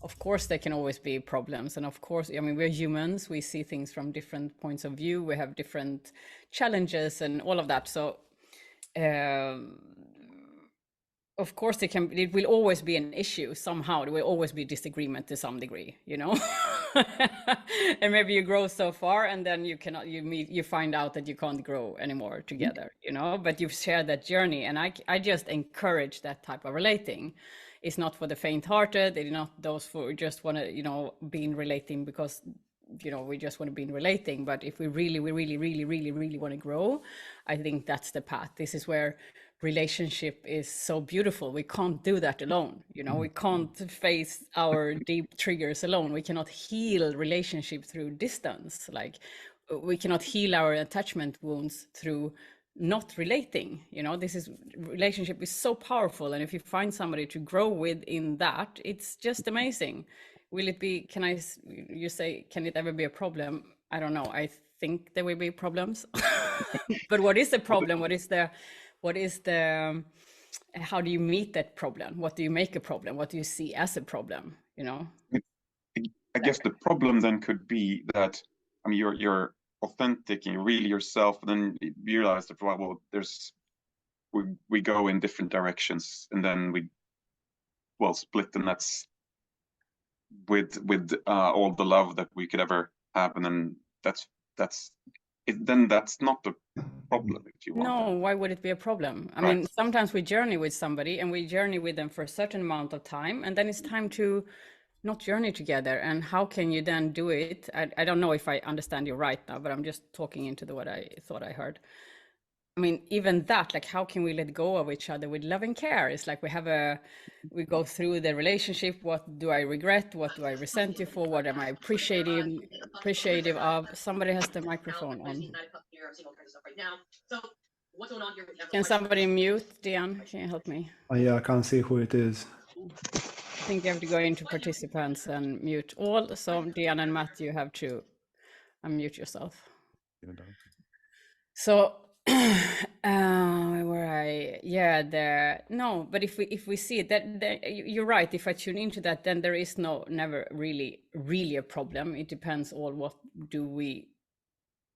S2: of course there can always be problems. And of course, I mean, we're humans. We see things from different points of view. We have different challenges and all of that. So. Of course, it will always be an issue somehow. There will always be disagreement to some degree, you know. And maybe you grow so far, and then you find out that you can't grow anymore together, you know. But you've shared that journey, and I just encourage that type of relating. It's not for the faint-hearted. It's not those who just want to, you know, be in relating because, you know, we just want to be in relating. But if we really want to grow, I think that's the path. This is where relationship is so beautiful. We can't do that alone. You know, we can't face our deep triggers alone. We cannot heal relationship through distance. Like, we cannot heal our attachment wounds through not relating. You know, relationship is so powerful, and if you find somebody to grow with in that, it's just amazing. Will it be, you say, can it ever be a problem? I don't know. I think there will be problems. But what is the problem? What is the, how do you meet that problem? What do you make a problem? What do you see as a problem? You know?
S6: I guess the problem then could be that, I mean, you're authentic and you're really yourself, and then you realize that, well, we go in different directions, and then we split, and that's with all the love that we could ever have, and then that's it. Then that's not the problem, if you want.
S2: No, why would it be a problem? I mean, sometimes we journey with somebody and we journey with them for a certain amount of time, and then it's time to not journey together. And how can you then do it? I don't know if I understand you right now, but I'm just talking into what I thought I heard. I mean, even that, like, how can we let go of each other with love and care? It's like we go through the relationship. What do I regret? What do I resent you for? What am I appreciative of? Somebody has the microphone on. Can somebody mute, Diane? Can you help me?
S3: Yeah, I can't see who it is.
S2: I think you have to go into participants and mute all. So Diane and Matt, you have to unmute yourself. So but if we see it, that you're right. If I tune into that, then there is never really a problem. It depends on what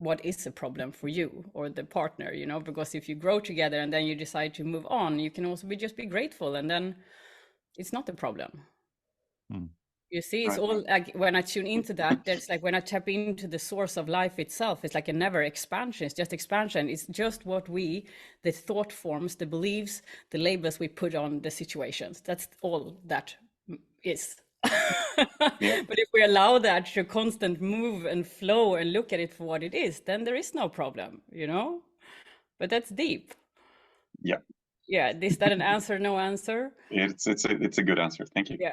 S2: what is a problem for you or the partner, you know, because if you grow together and then you decide to move on, you can also just be grateful, and then it's not a problem. You see, it's all like when I tune into that, there's like when I tap into the source of life itself, it's like a never expansion, it's just expansion. It's just what the thought forms, the beliefs, the labels we put on the situations. That's all that is. But if we allow that to constant move and flow and look at it for what it is, then there is no problem, you know? But that's deep.
S6: Yeah.
S2: Yeah, is that an answer, no answer?
S6: It's a good answer. Thank you.
S2: Yeah.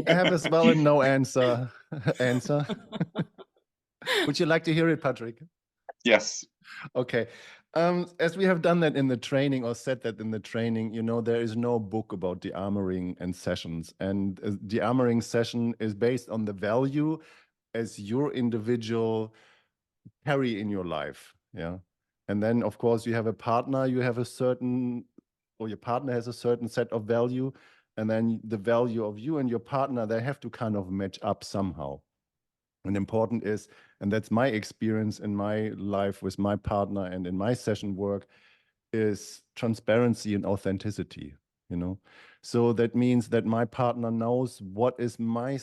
S1: I have as well a no answer answer. Would you like to hear it, Patrick?
S6: Yes.
S1: Okay. As we have done that in the training, or said that in the training, you know, there is no book about dearmoring and sessions. And dearmoring session is based on the value as your individual carry in your life. Yeah. And then, of course, you have a partner, you have a certain, or your partner has a certain set of value. And then the value of you and your partner, they have to kind of match up somehow. And important is, and that's my experience in my life with my partner and in my session work, is transparency and authenticity, you know? So that means that my partner knows what is my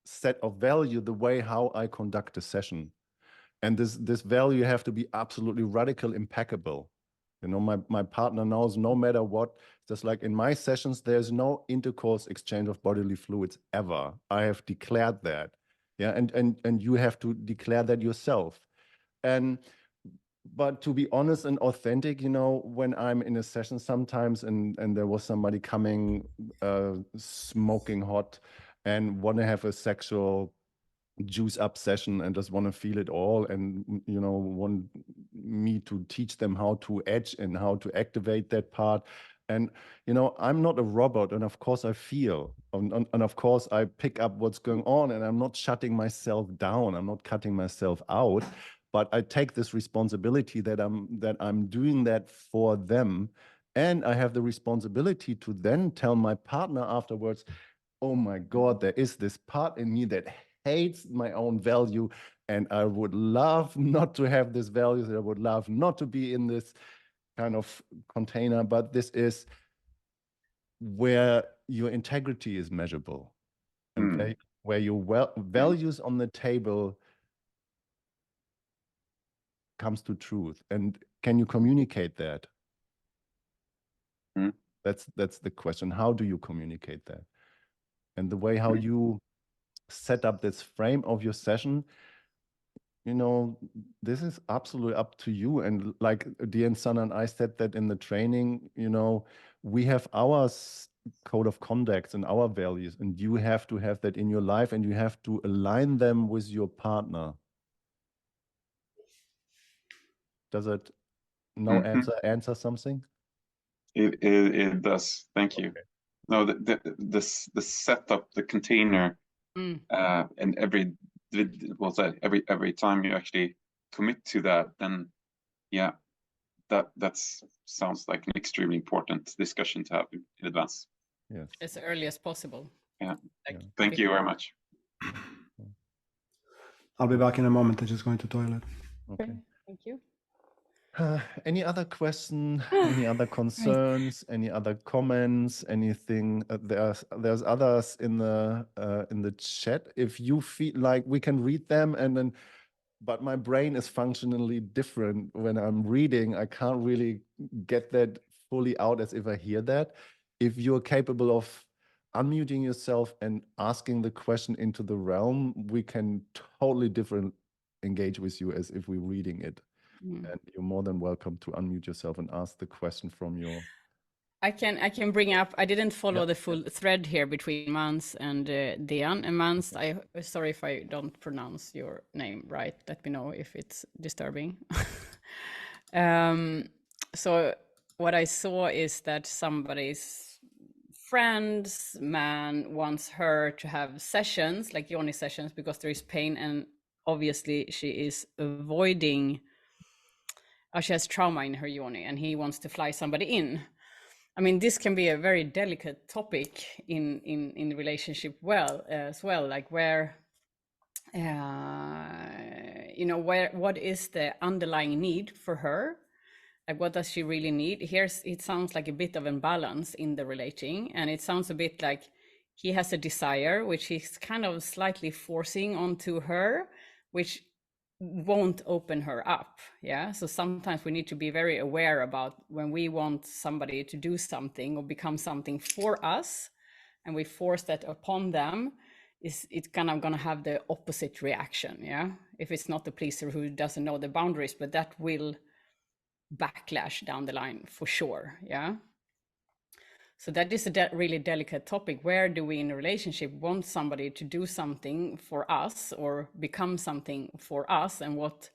S1: set of value, the way how I conduct a session. And this value have to be absolutely radical, impeccable. You know, my partner knows no matter what, just like in my sessions, there's no intercourse exchange of bodily fluids ever. I have declared that. Yeah, and you have to declare that yourself. But to be honest and authentic, you know, when I'm in a session sometimes and there was somebody coming smoking hot and want to have a sexual juice up session and just want to feel it all, and you know, want me to teach them how to edge and how to activate that part. And you know, I'm not a robot, and of course I feel and of course I pick up what's going on, and I'm not shutting myself down, I'm not cutting myself out, but I take this responsibility that I'm doing that for them. And I have the responsibility to then tell my partner afterwards, oh my God, there is this part in me that hates my own value, and I would love not to have this value, I would love not to be in this kind of container, but this is where your integrity is measurable, and where your values on the table comes to truth. And can you communicate that? That's the question. How do you communicate that? And the way how you set up this frame of your session, you know, this is absolutely up to you. And like Dear Sana and I said that in the training, you know, we have our code of conduct and our values, and you have to have that in your life, and you have to align them with your partner. Does it answer something?
S6: It does. Thank you. Okay. No, the setup, the container, and every time you actually commit to that, then yeah, that sounds like an extremely important discussion to have in advance.
S1: Yes,
S2: as early as possible.
S6: Yeah. Thank you very much.
S3: I'll be back in a moment. I'm just going to toilet.
S1: Okay.
S2: Thank you.
S1: Any other question? Any other concerns? Any other comments? Anything? There's others in the chat. If you feel like we can read them, and then, but my brain is functionally different when I'm reading. I can't really get that fully out as if I hear that. If you're capable of unmuting yourself and asking the question into the realm, we can totally different engage with you as if we're reading it. And you're more than welcome to unmute yourself and ask the question from your...
S2: I can bring up, I didn't follow the full thread here between Mans and Dean. And Mans, sorry if I don't pronounce your name right. Let me know if it's disturbing. So what I saw is that somebody's friend's man wants her to have sessions, like yoni sessions, because there is pain, and obviously she is avoiding... she has trauma in her yoni, and he wants to fly somebody in. I mean, this can be a very delicate topic in the relationship as well, like where you know, what is the underlying need for her? Like, what does she really need? Here's, it sounds like a bit of imbalance in the relating, and it sounds a bit like he has a desire, which he's kind of slightly forcing onto her, which won't open her up. Yeah. So sometimes we need to be very aware about when we want somebody to do something or become something for us, and we force that upon them, is it's kind of going to have the opposite reaction. Yeah. If it's not the pleaser who doesn't know the boundaries, but that will backlash down the line for sure. Yeah. So that is a really delicate topic. Where do we in a relationship want somebody to do something for us or become something for us, and what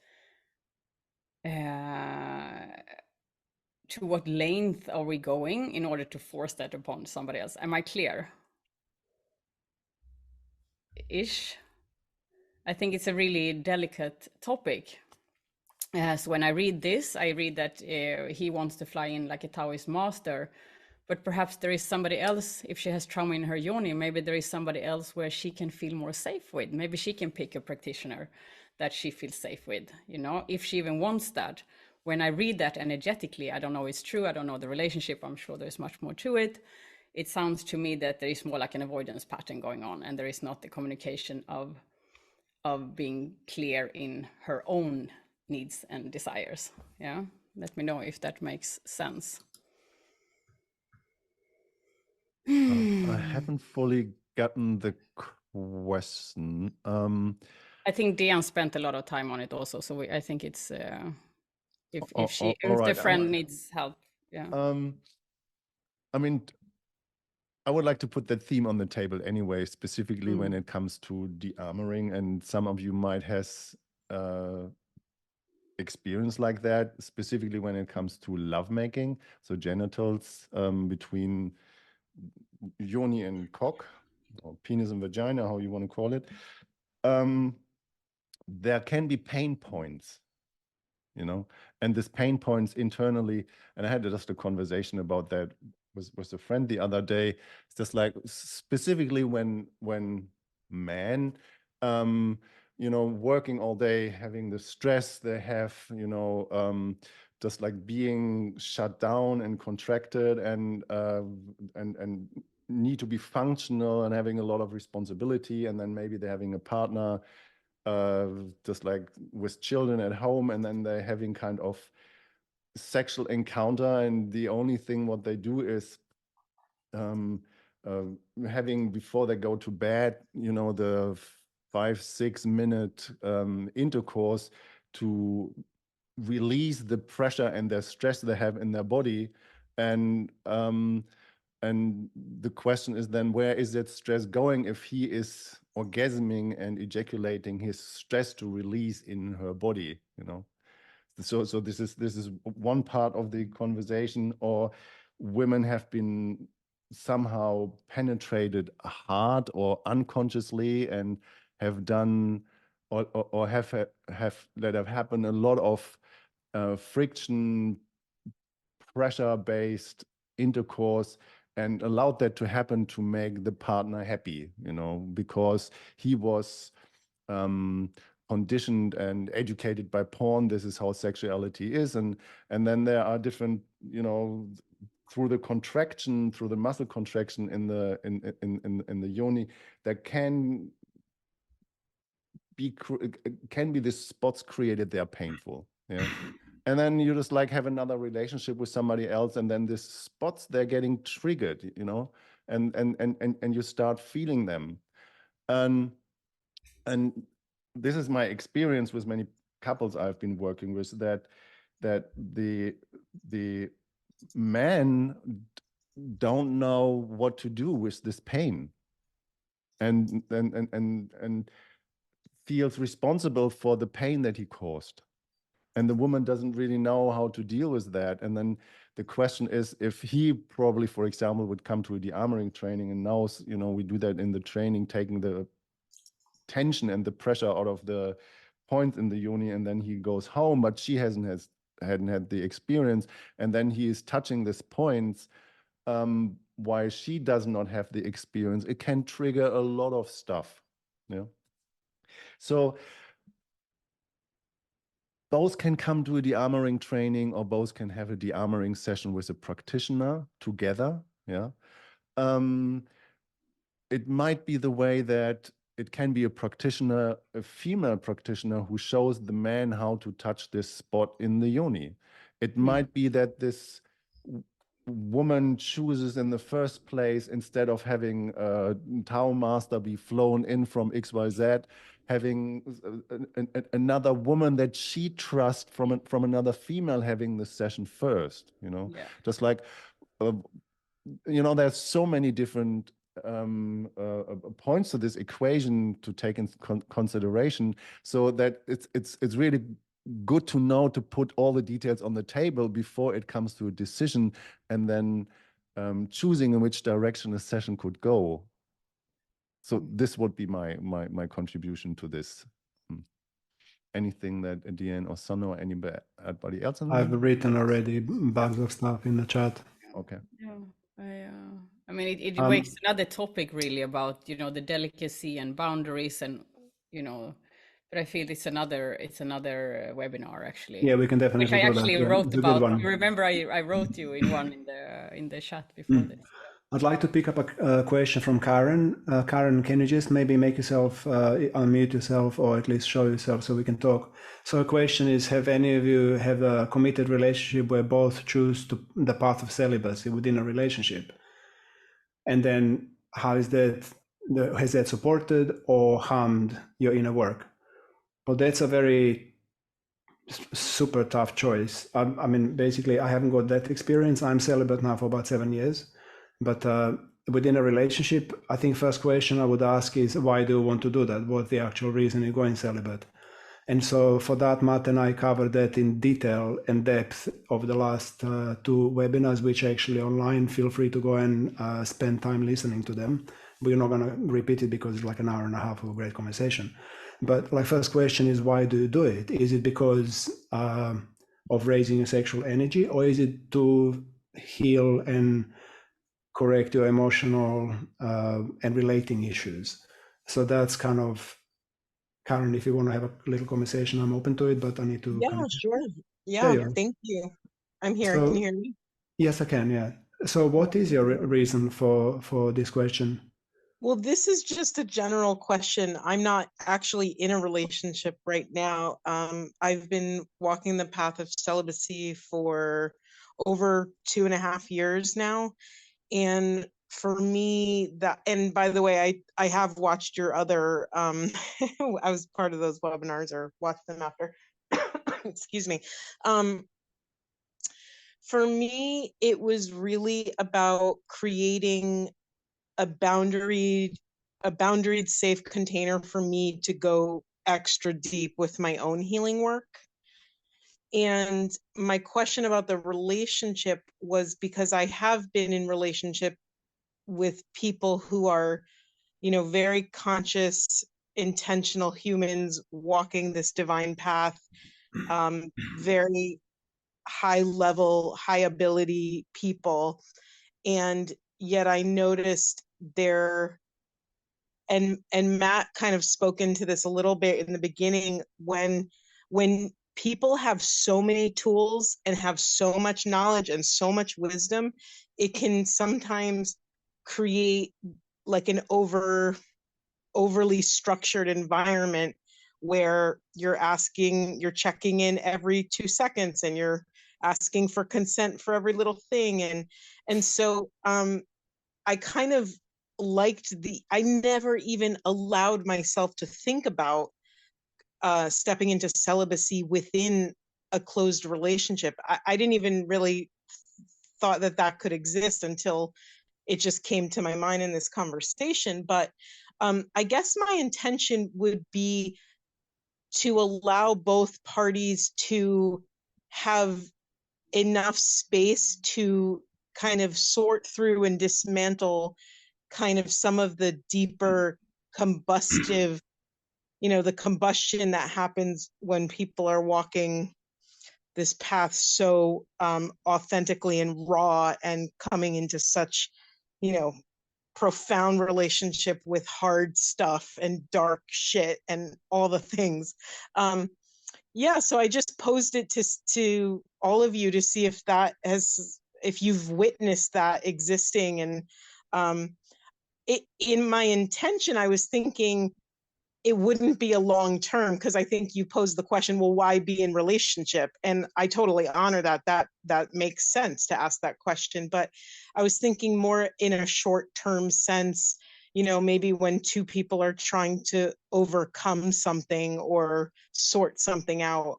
S2: to what length are we going in order to force that upon somebody else? Am I clear? Ish. I think it's a really delicate topic. So when I read this, I read that he wants to fly in like a Taoist master, but perhaps there is somebody else. If she has trauma in her yoni, maybe there is somebody else where she can feel more safe with. Maybe she can pick a practitioner that she feels safe with, you know, if she even wants that. When I read that energetically, I don't know it's true, I don't know the relationship, I'm sure there's much more to it. It sounds to me that there is more like an avoidance pattern going on, and there is not the communication of being clear in her own needs and desires. Yeah, let me know if that makes sense.
S1: I haven't fully gotten the question.
S2: I think Diane spent a lot of time on it also, so I think it's if the friend needs help. Yeah.
S1: I mean, I would like to put that theme on the table anyway, specifically when it comes to dearmoring, and some of you might has experience like that, specifically when it comes to lovemaking, so genitals between yoni and cock, or penis and vagina, how you want to call it. There can be pain points, you know, and this pain points internally, and I had just a conversation about that with a friend the other day. It's just like specifically when men you know, working all day, having the stress they have, you know, just like being shut down and contracted and need to be functional and having a lot of responsibility, and then maybe they're having a partner just like with children at home, and then they're having kind of sexual encounter, and the only thing what they do is having, before they go to bed, you know, the 5-6 minute intercourse to release the pressure and the stress they have in their body. And the question is then, where is that stress going if he is orgasming and ejaculating his stress to release in her body, you know? So this is one part of the conversation. Or women have been somehow penetrated hard or unconsciously and have done or have let have happened a lot of friction, pressure-based intercourse, and allowed that to happen to make the partner happy, you know, because he was conditioned and educated by porn. This is how sexuality is, and then there are different, you know, through the contraction, through the muscle contraction in the yoni, there can be these spots created. They are painful. Yeah. And then you just like have another relationship with somebody else, and then these spots, they're getting triggered, you know, and you start feeling them. And this is my experience with many couples I've been working with, that the men don't know what to do with this pain, and feels responsible for the pain that he caused. And the woman doesn't really know how to deal with that. And then the question is, if he probably, for example, would come to a dearmoring training and knows, you know, we do that in the training, taking the tension and the pressure out of the point in the yoni, and then he goes home, but she hadn't had the experience, and then he is touching these points why she does not have the experience. It can trigger a lot of stuff. Yeah. So both can come to a dearmoring training, or both can have a dearmoring session with a practitioner together. Yeah. It might be the way that it can be a practitioner, a female practitioner, who shows the man how to touch this spot in the yoni. It might be that this woman chooses in the first place, instead of having a Tao master be flown in from XYZ, having another woman that she trusts from another female having the session first, you know.
S2: Yeah.
S1: Just like, you know, there's so many different points to this equation to take into consideration, so that it's really good to know, to put all the details on the table before it comes to a decision, and then choosing in which direction a session could go. So this would be my contribution to this. Anything that Deanne or Sana or anybody else?
S3: I've written already bags of stuff in the chat.
S1: Okay.
S2: Yeah, I mean, it wakes another topic really about, you know, the delicacy and boundaries, and, you know, but I feel it's another webinar actually.
S3: Yeah, we can definitely
S2: Which I
S3: do
S2: actually
S3: that. Yeah,
S2: wrote
S3: it's a good
S2: about.
S3: one.
S2: You remember I wrote you in one in the chat before this.
S3: I'd like to pick up a question from Karen. Karen, can you just maybe make yourself unmute yourself, or at least show yourself so we can talk? So the question is, have any of you have a committed relationship where both choose the path of celibacy within a relationship? And then how is that, has that supported or harmed your inner work? Well, that's a very super tough choice. I mean, basically, I haven't got that experience. I'm celibate now for about 7 years. But within a relationship, I think first question I would ask is, why do you want to do that? What's the actual reason you're going celibate? And so for that, Matt and I covered that in detail and depth over the last 2 webinars, which are actually online. Feel free to go and spend time listening to them. We're not going to repeat it because it's like an hour and a half of a great conversation. But like first question is, why do you do it? Is it because of raising your sexual energy, or is it to heal and correct your emotional and relating issues? So that's kind of, Karen, if you want to have a little conversation, I'm open to it, but I need to.
S7: Yeah, sure. Yeah, thank you. I'm here.
S3: So,
S7: can you hear me?
S3: Yes, I can. Yeah. So what is your reason for this question?
S7: Well, this is just a general question. I'm not actually in a relationship right now. I've been walking the path of celibacy for over 2.5 years now. And for me, that, and by the way, I have watched your other, I was part of those webinars or watched them after, excuse me. For me, it was really about creating a boundaried safe container for me to go extra deep with my own healing work. And my question about the relationship was because I have been in relationship with people who are, you know, very conscious, intentional humans walking this divine path, very high level, high ability people. And yet I noticed there, and Matt kind of spoke into this a little bit in the beginning, when people have so many tools and have so much knowledge and so much wisdom, it can sometimes create like an overly structured environment where you're checking in every 2 seconds and you're asking for consent for every little thing. And so I kind of liked I never even allowed myself to think about stepping into celibacy within a closed relationship. I didn't even really thought that could exist until it just came to my mind in this conversation. But I guess my intention would be to allow both parties to have enough space to kind of sort through and dismantle kind of some of the deeper combustive, you know, the combustion that happens when people are walking this path so authentically and raw and coming into such, you know, profound relationship with hard stuff and dark shit and all the things. yeah, so I just posed it to all of you to see if you've witnessed that existing. And in my intention, I was thinking it wouldn't be a long term, because I think you posed the question, well, why be in relationship? And I totally honor that makes sense to ask that question. But I was thinking more in a short term sense, maybe when two people are trying to overcome something or sort something out.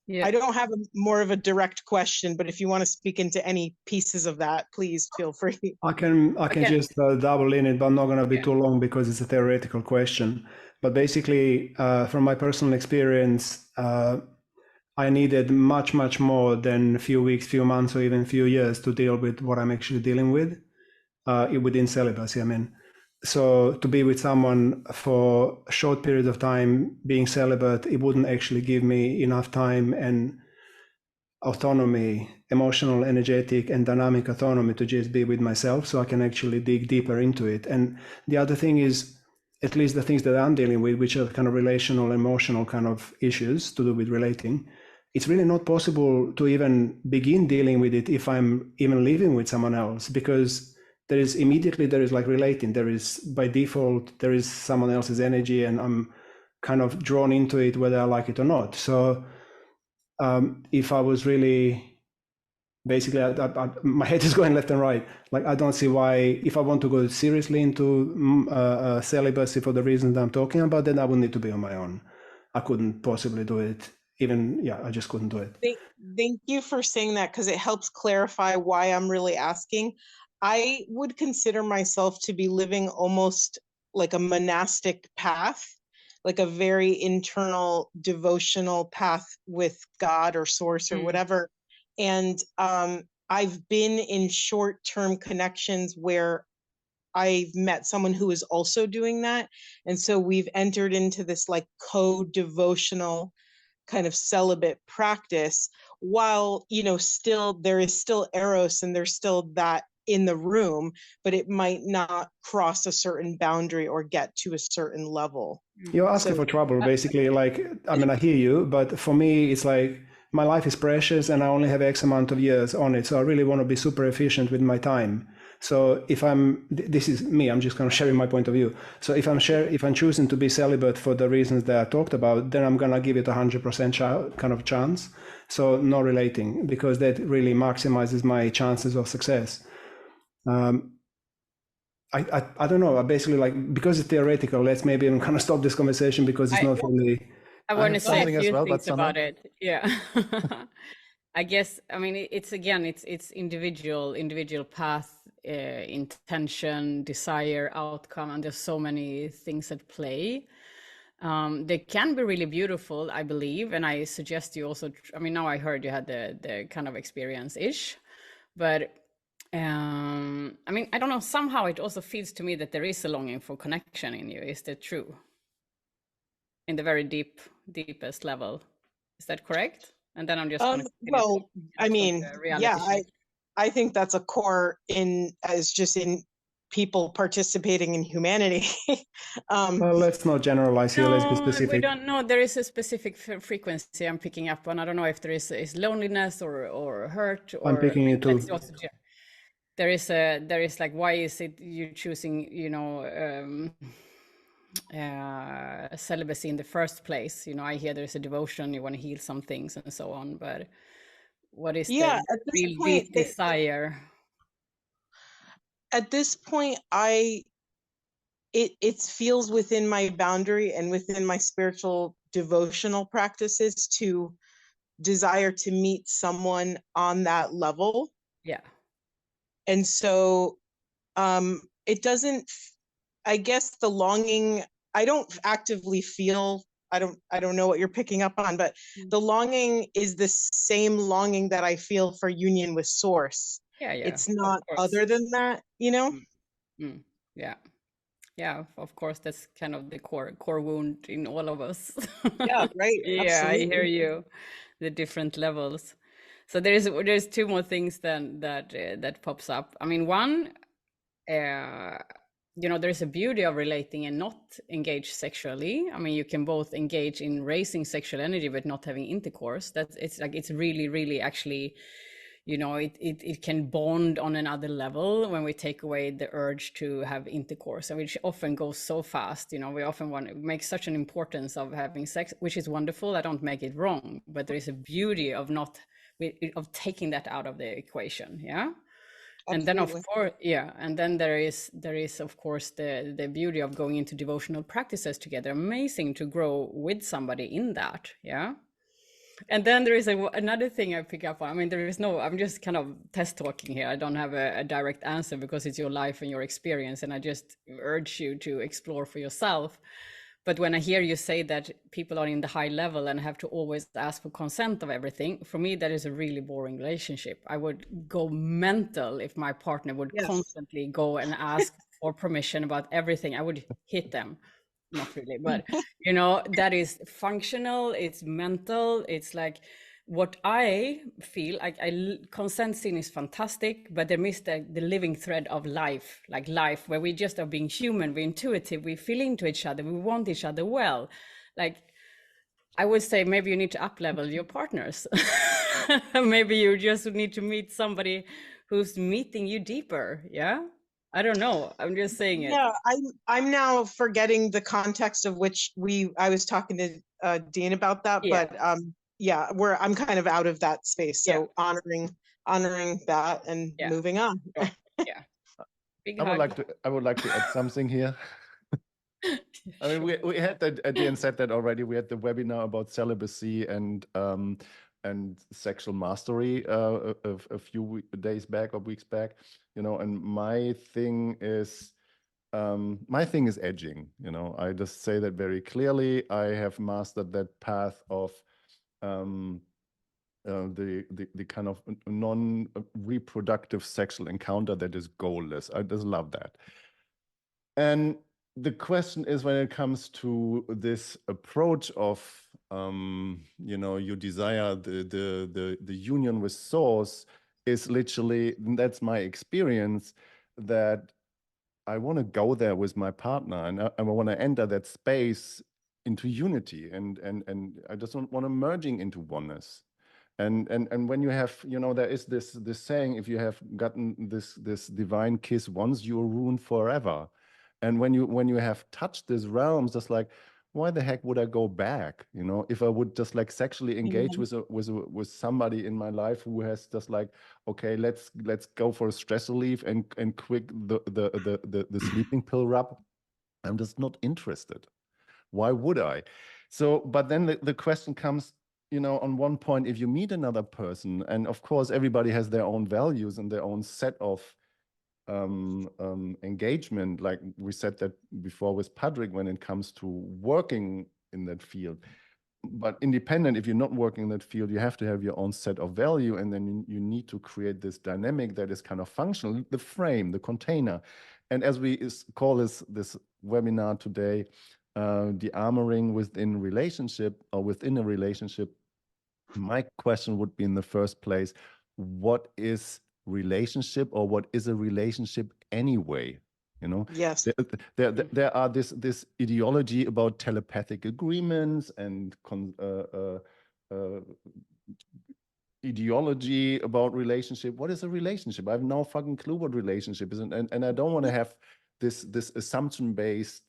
S2: Yeah.
S7: I don't have more of a direct question, but if you want to speak into any pieces of that, please feel free.
S3: I can just double in it, but I'm not going to be
S2: Yeah.
S3: too long because it's a theoretical question. But basically, from my personal experience, I needed much, much more than a few weeks, few months, or even a few years to deal with what I'm actually dealing with within celibacy. I mean, so to be with someone for a short period of time, being celibate, it wouldn't actually give me enough time and autonomy, emotional, energetic, and dynamic autonomy to just be with myself, so I can actually dig deeper into it. And the other thing is, at least the things that I'm dealing with, which are kind of relational, emotional kind of issues to do with relating, it's really not possible to even begin dealing with it if I'm even living with someone else, because there is like relating, there is by default, there is someone else's energy, and I'm kind of drawn into it whether I like it or not. So if I was really, basically, my head is going left and right. Like, I don't see why, if I want to go seriously into celibacy for the reasons that I'm talking about, then I would need to be on my own. I couldn't possibly do it. I just couldn't do it.
S7: Thank you for saying that, because it helps clarify why I'm really asking. I would consider myself to be living almost like a monastic path, like a very internal devotional path with God or source or whatever. And I've been in short-term connections where I've met someone who is also doing that. And so we've entered into this like co-devotional kind of celibate practice, while still there is still eros and there's still that in the room, but it might not cross a certain boundary or get to a certain level.
S3: You're asking for trouble, basically. Like, I mean, I hear you, but for me, it's like my life is precious and I only have X amount of years on it. So I really want to be super efficient with my time. So this is me, I'm just kind of sharing my point of view. So if I'm choosing to be celibate for the reasons that I talked about, then I'm going to give it 100% kind of chance. So no relating, because that really maximizes my chances of success. I don't know. I basically, like, because it's theoretical, let's maybe kind of stop this conversation because it's not really.
S2: I want to say
S1: something
S2: a
S1: as
S2: few
S1: well,
S2: things
S1: but
S2: about it. Yeah. I guess, I mean, it's individual path, intention, desire, outcome, and there's so many things at play. They can be really beautiful, I believe, and I suggest you also, I mean, now I heard you had the kind of experience-ish, but I mean, I don't know, somehow it also feels to me that there is a longing for connection in you. Is that true? In the very deepest level. Is that correct? And then I'm just going to
S7: well, I mean, yeah,
S2: show.
S7: I think that's a core in people participating in humanity.
S3: Well, let's not generalize here. Let's be specific.
S2: We don't know. There is a specific frequency I'm picking up on. I don't know if there is loneliness or hurt. Or
S3: I'm picking it too.
S2: There is like, why is it you choosing, celibacy in the first place? I hear there's a devotion, you want to heal some things and so on, but what is the real deep desire?
S7: At this point, it feels within my boundary and within my spiritual devotional practices to desire to meet someone on that level.
S2: Yeah.
S7: And so it doesn't, I guess the longing, I don't actively feel, I don't know what you're picking up on, but the longing is the same longing that I feel for union with source.
S2: Yeah.
S7: It's not other than that,
S2: Yeah, of course, that's kind of the core wound in all of us.
S7: Yeah, right.
S2: Yeah,
S7: Absolutely.
S2: I hear you. The different levels. So there's two more things then that pops up. I mean, one, you know, there's a beauty of relating and not engage sexually. I mean, you can both engage in raising sexual energy but not having intercourse. That's, it's like, it's really, really actually, you know, it can bond on another level when we take away the urge to have intercourse, and which often goes so fast. You know, we often want to make such an importance of having sex, which is wonderful. I don't make it wrong, but there is a beauty of not, of taking that out of the equation. Yeah. And then of course, yeah, and then there is of course the beauty of going into devotional practices together. Amazing to grow with somebody in that. Yeah. And then there is another thing I pick up on. I mean, there is no, I'm just kind of test talking here. I don't have a direct answer because it's your life and your experience, and I just urge you to explore for yourself. But when I hear you say that people are in the high level and have to always ask for consent of everything, for me, that is a really boring relationship. I would go mental if my partner would constantly go and ask for permission about everything. I would hit them. Not really, but you know, that is functional, it's mental, it's like what I feel like. Consent scene is fantastic, but there missed the living thread of life, like life, where we just are being human, we're intuitive, we feel into each other, we want each other well. Like, I would say maybe you need to up level your partners. Maybe you just need to meet somebody who's meeting you deeper. Yeah. I don't know. I'm just saying it.
S7: Yeah, I'm now forgetting the context of which I was talking to Dean about that, but yeah, I'm kind of out of that space. So honoring that and moving on.
S2: Yeah.
S1: I would like to add something here. I mean, we had that. Dean said that already. We had the webinar about celibacy and sexual mastery a few days back or weeks back. You know, and my thing is edging. You know, I just say that very clearly. I have mastered that path of the kind of non-reproductive sexual encounter that is goalless. I just love that. And the question is, when it comes to this approach of you know, you desire the union with source, is literally, that's my experience, that I want to go there with my partner, and I want to enter that space into unity, and I just don't want to merging into oneness. And when you have, you know, there is this saying, if you have gotten this divine kiss once, you're ruined forever. And when you have touched these realms, just like, why the heck would I go back? You know, if I would just like sexually engage with somebody in my life who has just like, okay, let's go for a stress relief and quick the sleeping pill rub. I'm just not interested. Why would I? So, but then the question comes, you know, on one point, if you meet another person, and of course everybody has their own values and their own set of engagement, like we said that before with Patrick, when it comes to working in that field. But independent, if you're not working in that field, you have to have your own set of value, and then you need to create this dynamic that is kind of functional, the frame, the container. And as we call this webinar today, Dearmouring within relationship, or within a relationship, my question would be in the first place, what is relationship, or what is a relationship anyway? You know,
S7: yes,
S1: there are this ideology about telepathic agreements and ideology about relationship. What is a relationship? I have no fucking clue what relationship is, and I don't want to have this assumption based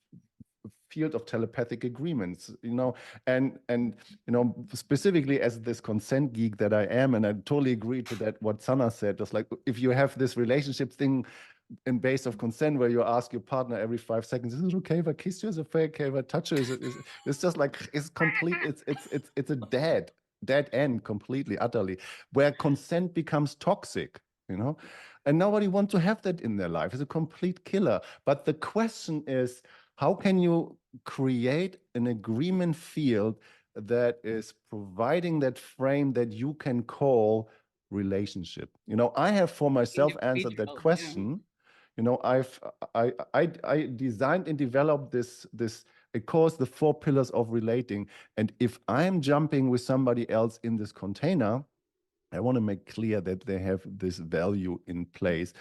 S1: field of telepathic agreements, you know, and you know, specifically as this consent geek that I am, and I totally agree to that what Sana said, just like, if you have this relationship thing in base of consent where you ask your partner every 5 seconds, is it okay if I kiss you? Is it okay if I touch you? It's just like, it's complete, it's a dead end completely, utterly, where consent becomes toxic, you know, and nobody wants to have that in their life. It's a complete killer. But the question is, how can you create an agreement field that is providing that frame that you can call relationship? You know, I have for myself answered that question. You know, I designed and developed this it calls the 4 pillars of relating. And if I'm jumping with somebody else in this container, I want to make clear that they have this value in place.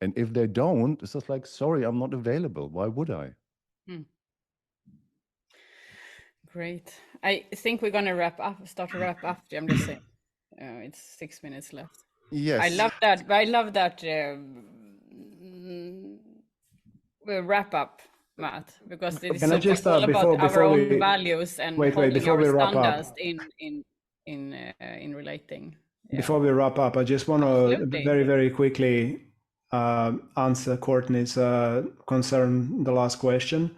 S1: And if they don't, it's just like, sorry, I'm not available. Why would I?
S2: Great. I think we're going to start to wrap up. I'm just saying, it's 6 minutes left.
S1: Yes.
S2: I love that. I love that wrap up, Matt, because it is
S3: Can I just,
S2: all about our
S3: before
S2: own
S3: we-
S2: values and
S3: wait,
S2: holding
S3: before
S2: our
S3: we wrap up.
S2: standards in relating. Yeah.
S3: Before we wrap up, I just want to
S2: Absolutely.
S3: very, very quickly answer Courtney's concern, the last question,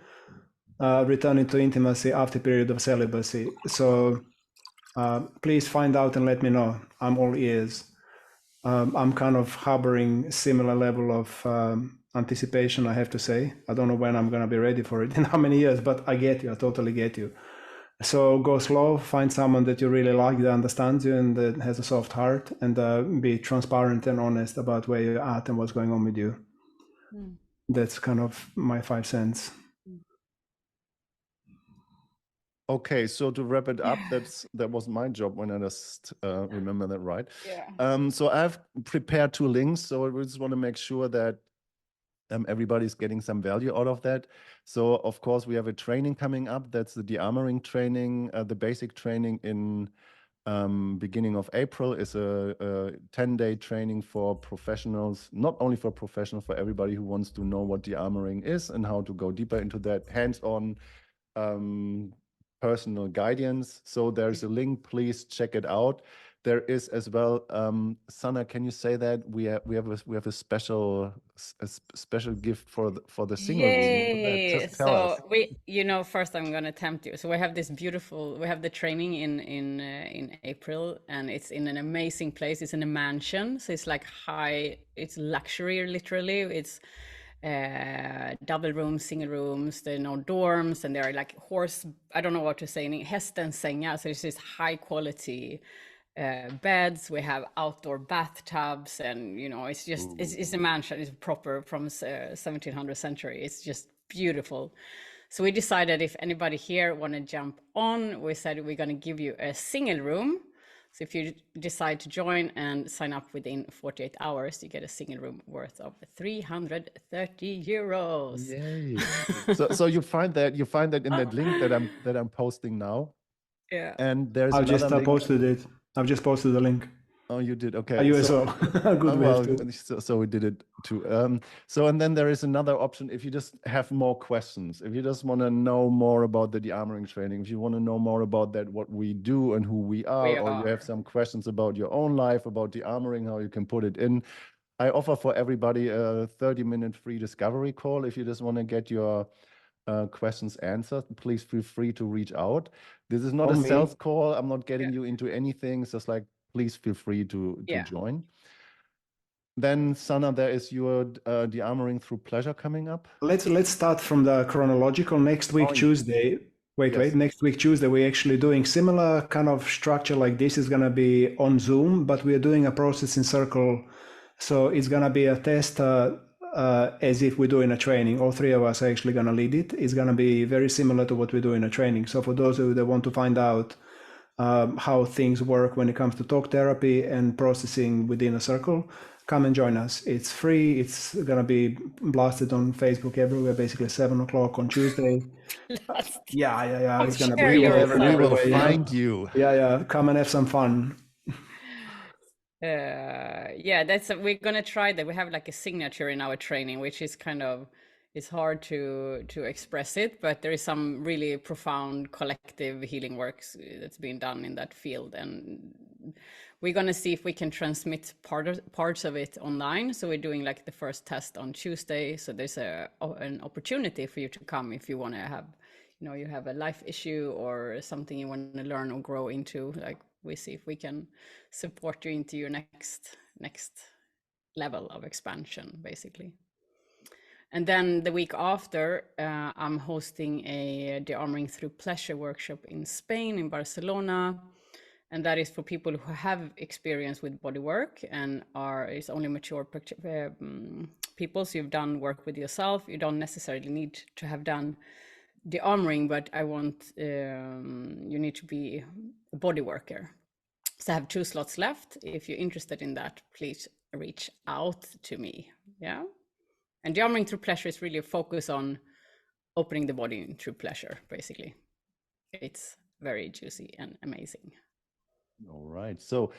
S3: returning to intimacy after period of celibacy. So please find out and let me know. I'm all ears. I'm kind of harboring similar level of anticipation, I have to say. I don't know when I'm going to be ready for it, in how many years, but I get you. I totally get you. So go slow, find someone that you really like, that understands you and that has a soft heart, and be transparent and honest about where you're at and what's going on with you. That's kind of my 5 cents.
S1: Okay, so to wrap it up, that was my job when I just remember that right.
S2: Yeah.
S1: So I've prepared 2 links, so I just want to make sure that everybody's getting some value out of that. So of course we have a training coming up. That's the Dearmouring training. The basic training in beginning of April is a 10-day training for professionals, not only for professionals, for everybody who wants to know what Dearmouring is and how to go deeper into that, hands-on personal guidance. So there's a link, please check it out. There is as well, Sana, can you say that we have a special gift for the single room?
S2: Yay!
S1: Just tell us.
S2: So first I'm gonna tempt you. So we have the training in April, and it's in an amazing place. It's in a mansion, so it's like it's luxury, literally. It's double rooms, single rooms, there are no dorms, and there are like I don't know what to say, hästensängar, so it's just high quality beds. We have outdoor bathtubs, and it's just it's a mansion. It's proper from 1700th century. It's just beautiful. So we decided, if anybody here want to jump on, we said we're going to give you a single room. So if you decide to join and sign up within 48 hours, you get a single room worth of 330 euros.
S1: Yay. so you find that in that link that I'm posting now.
S2: Yeah.
S1: And there's
S3: I've just
S1: link.
S3: posted it. I've just posted the link.
S1: Oh, you did? Okay.
S3: You as well. Good
S1: well,
S3: way
S1: so we did it too. And then there is another option. If you just have more questions, if you just want to know more about the Dearmouring training, if you want to know more about that, what we do and who we are, or you have some questions about your own life, about Dearmouring, how you can put it in, I offer for everybody a 30-minute free discovery call. If you just want to get your questions answered, please feel free to reach out. This is not a sales call. I'm not getting you into anything. It's just like, please feel free to join. Then Sana, there is your Dearmouring Through Pleasure coming up.
S3: Let's start from the chronological. Next week, Tuesday. Next week, Tuesday, we're actually doing similar kind of structure like this. Is going to be on Zoom, but we are doing a process in circle. So it's going to be a test as if we do in a training. All 3 of us are actually going to lead it. It's going to be very similar to what we do in a training. So for those of you that want to find out how things work when it comes to talk therapy and processing within a circle, come and join us. It's free. It's going to be blasted on Facebook everywhere, basically 7 o'clock on Tuesday. Yeah. It's going to be
S1: we will find you.
S3: Yeah. Come and have some fun.
S2: We're gonna try that. We have like a signature in our training, which is it's hard to express it, but there is some really profound collective healing works that's being done in that field, and we're gonna see if we can transmit parts of it online. So we're doing like the first test on Tuesday. So there's an opportunity for you to come if you want to have, you have a life issue or something you want to learn or grow into. Like, we see if we can support you into your next level of expansion, basically. And then the week after, I'm hosting a Dearmouring Through Pleasure workshop in Spain, in Barcelona. And that is for people who have experience with bodywork and it's only mature people. So you've done work with yourself. You don't necessarily need to have done Dearmouring, but you need to be a body worker. So I have 2 slots left. If you're interested in that, please reach out to me. Yeah. And Dearmouring through pleasure is really a focus on opening the body through pleasure, basically. It's very juicy and amazing.
S1: All right. So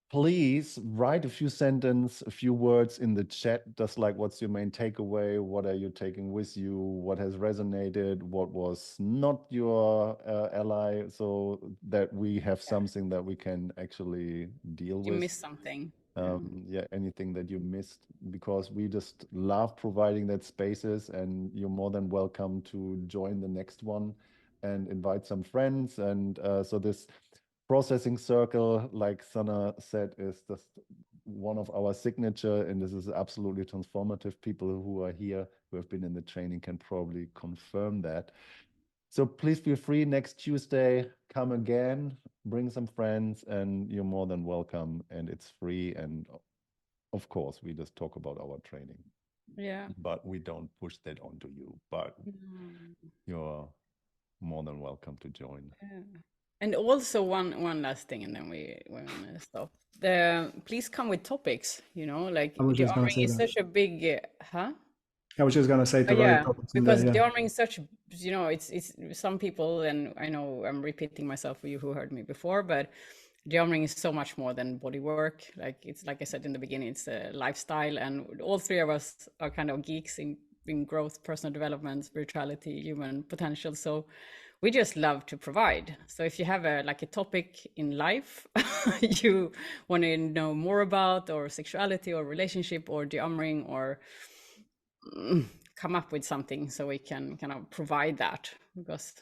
S1: please write a few sentences, a few words in the chat, just like what's your main takeaway? What are you taking with you? What has resonated? What was not your ally? So that we have something that we can actually deal
S2: You
S1: with.
S2: missed something.
S1: Yeah, anything that you missed, because we just love providing that spaces, and you're more than welcome to join the next one and invite some friends. And so this processing circle, like Sana said, is just one of our signature, and this is absolutely transformative. People who are here, who have been in the training, can probably confirm that. So please feel free next Tuesday, come again, bring some friends, and you're more than welcome, and it's free. And of course, we just talk about our training.
S2: Yeah.
S1: But we don't push that onto you, but you're more than welcome to join.
S2: Yeah. And also one last thing, and then we're gonna stop. Please come with topics, like
S3: I was just gonna
S2: Dearmouring
S3: say
S2: is
S3: that.
S2: such a big,
S3: I was just gonna say to write
S2: yeah,
S3: topics in
S2: because
S3: there, yeah.
S2: Dearmouring is such, it's some people, and I know I'm repeating myself for you who heard me before, but Dearmouring is so much more than body work. Like I said in the beginning, it's a lifestyle, and all three of us are kind of geeks in growth, personal development, spirituality, human potential. So we just love to provide. So if you have a topic in life you want to know more about, or sexuality or relationship or Dearmouring, or come up with something so we can kind of provide that, because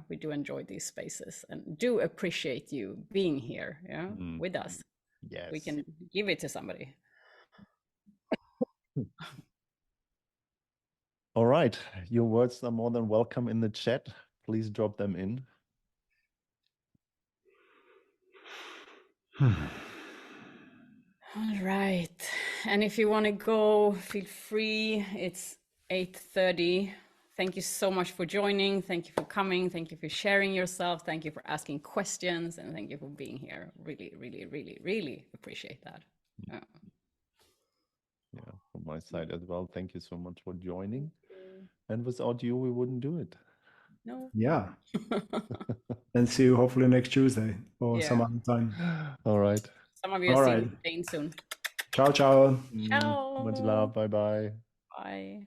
S2: we do enjoy these spaces and do appreciate you being here with us.
S1: Yes,
S2: we can give it to somebody.
S1: All right, your words are more than welcome in the chat. Please drop them in.
S2: All right, and if you want to go, feel free. It's 8:30. Thank you so much for joining. Thank you for coming. Thank you for sharing yourself. Thank you for asking questions, and thank you for being here. Really, really, really, really appreciate that.
S1: Yeah, from my side as well. Thank you so much for joining. And without you, we wouldn't do it.
S2: No.
S3: Yeah. And see you hopefully next Tuesday or some other time.
S1: All right.
S2: Some of you are seeing soon.
S3: Ciao, ciao.
S2: Ciao.
S1: Much love. Bye-bye.
S2: Bye.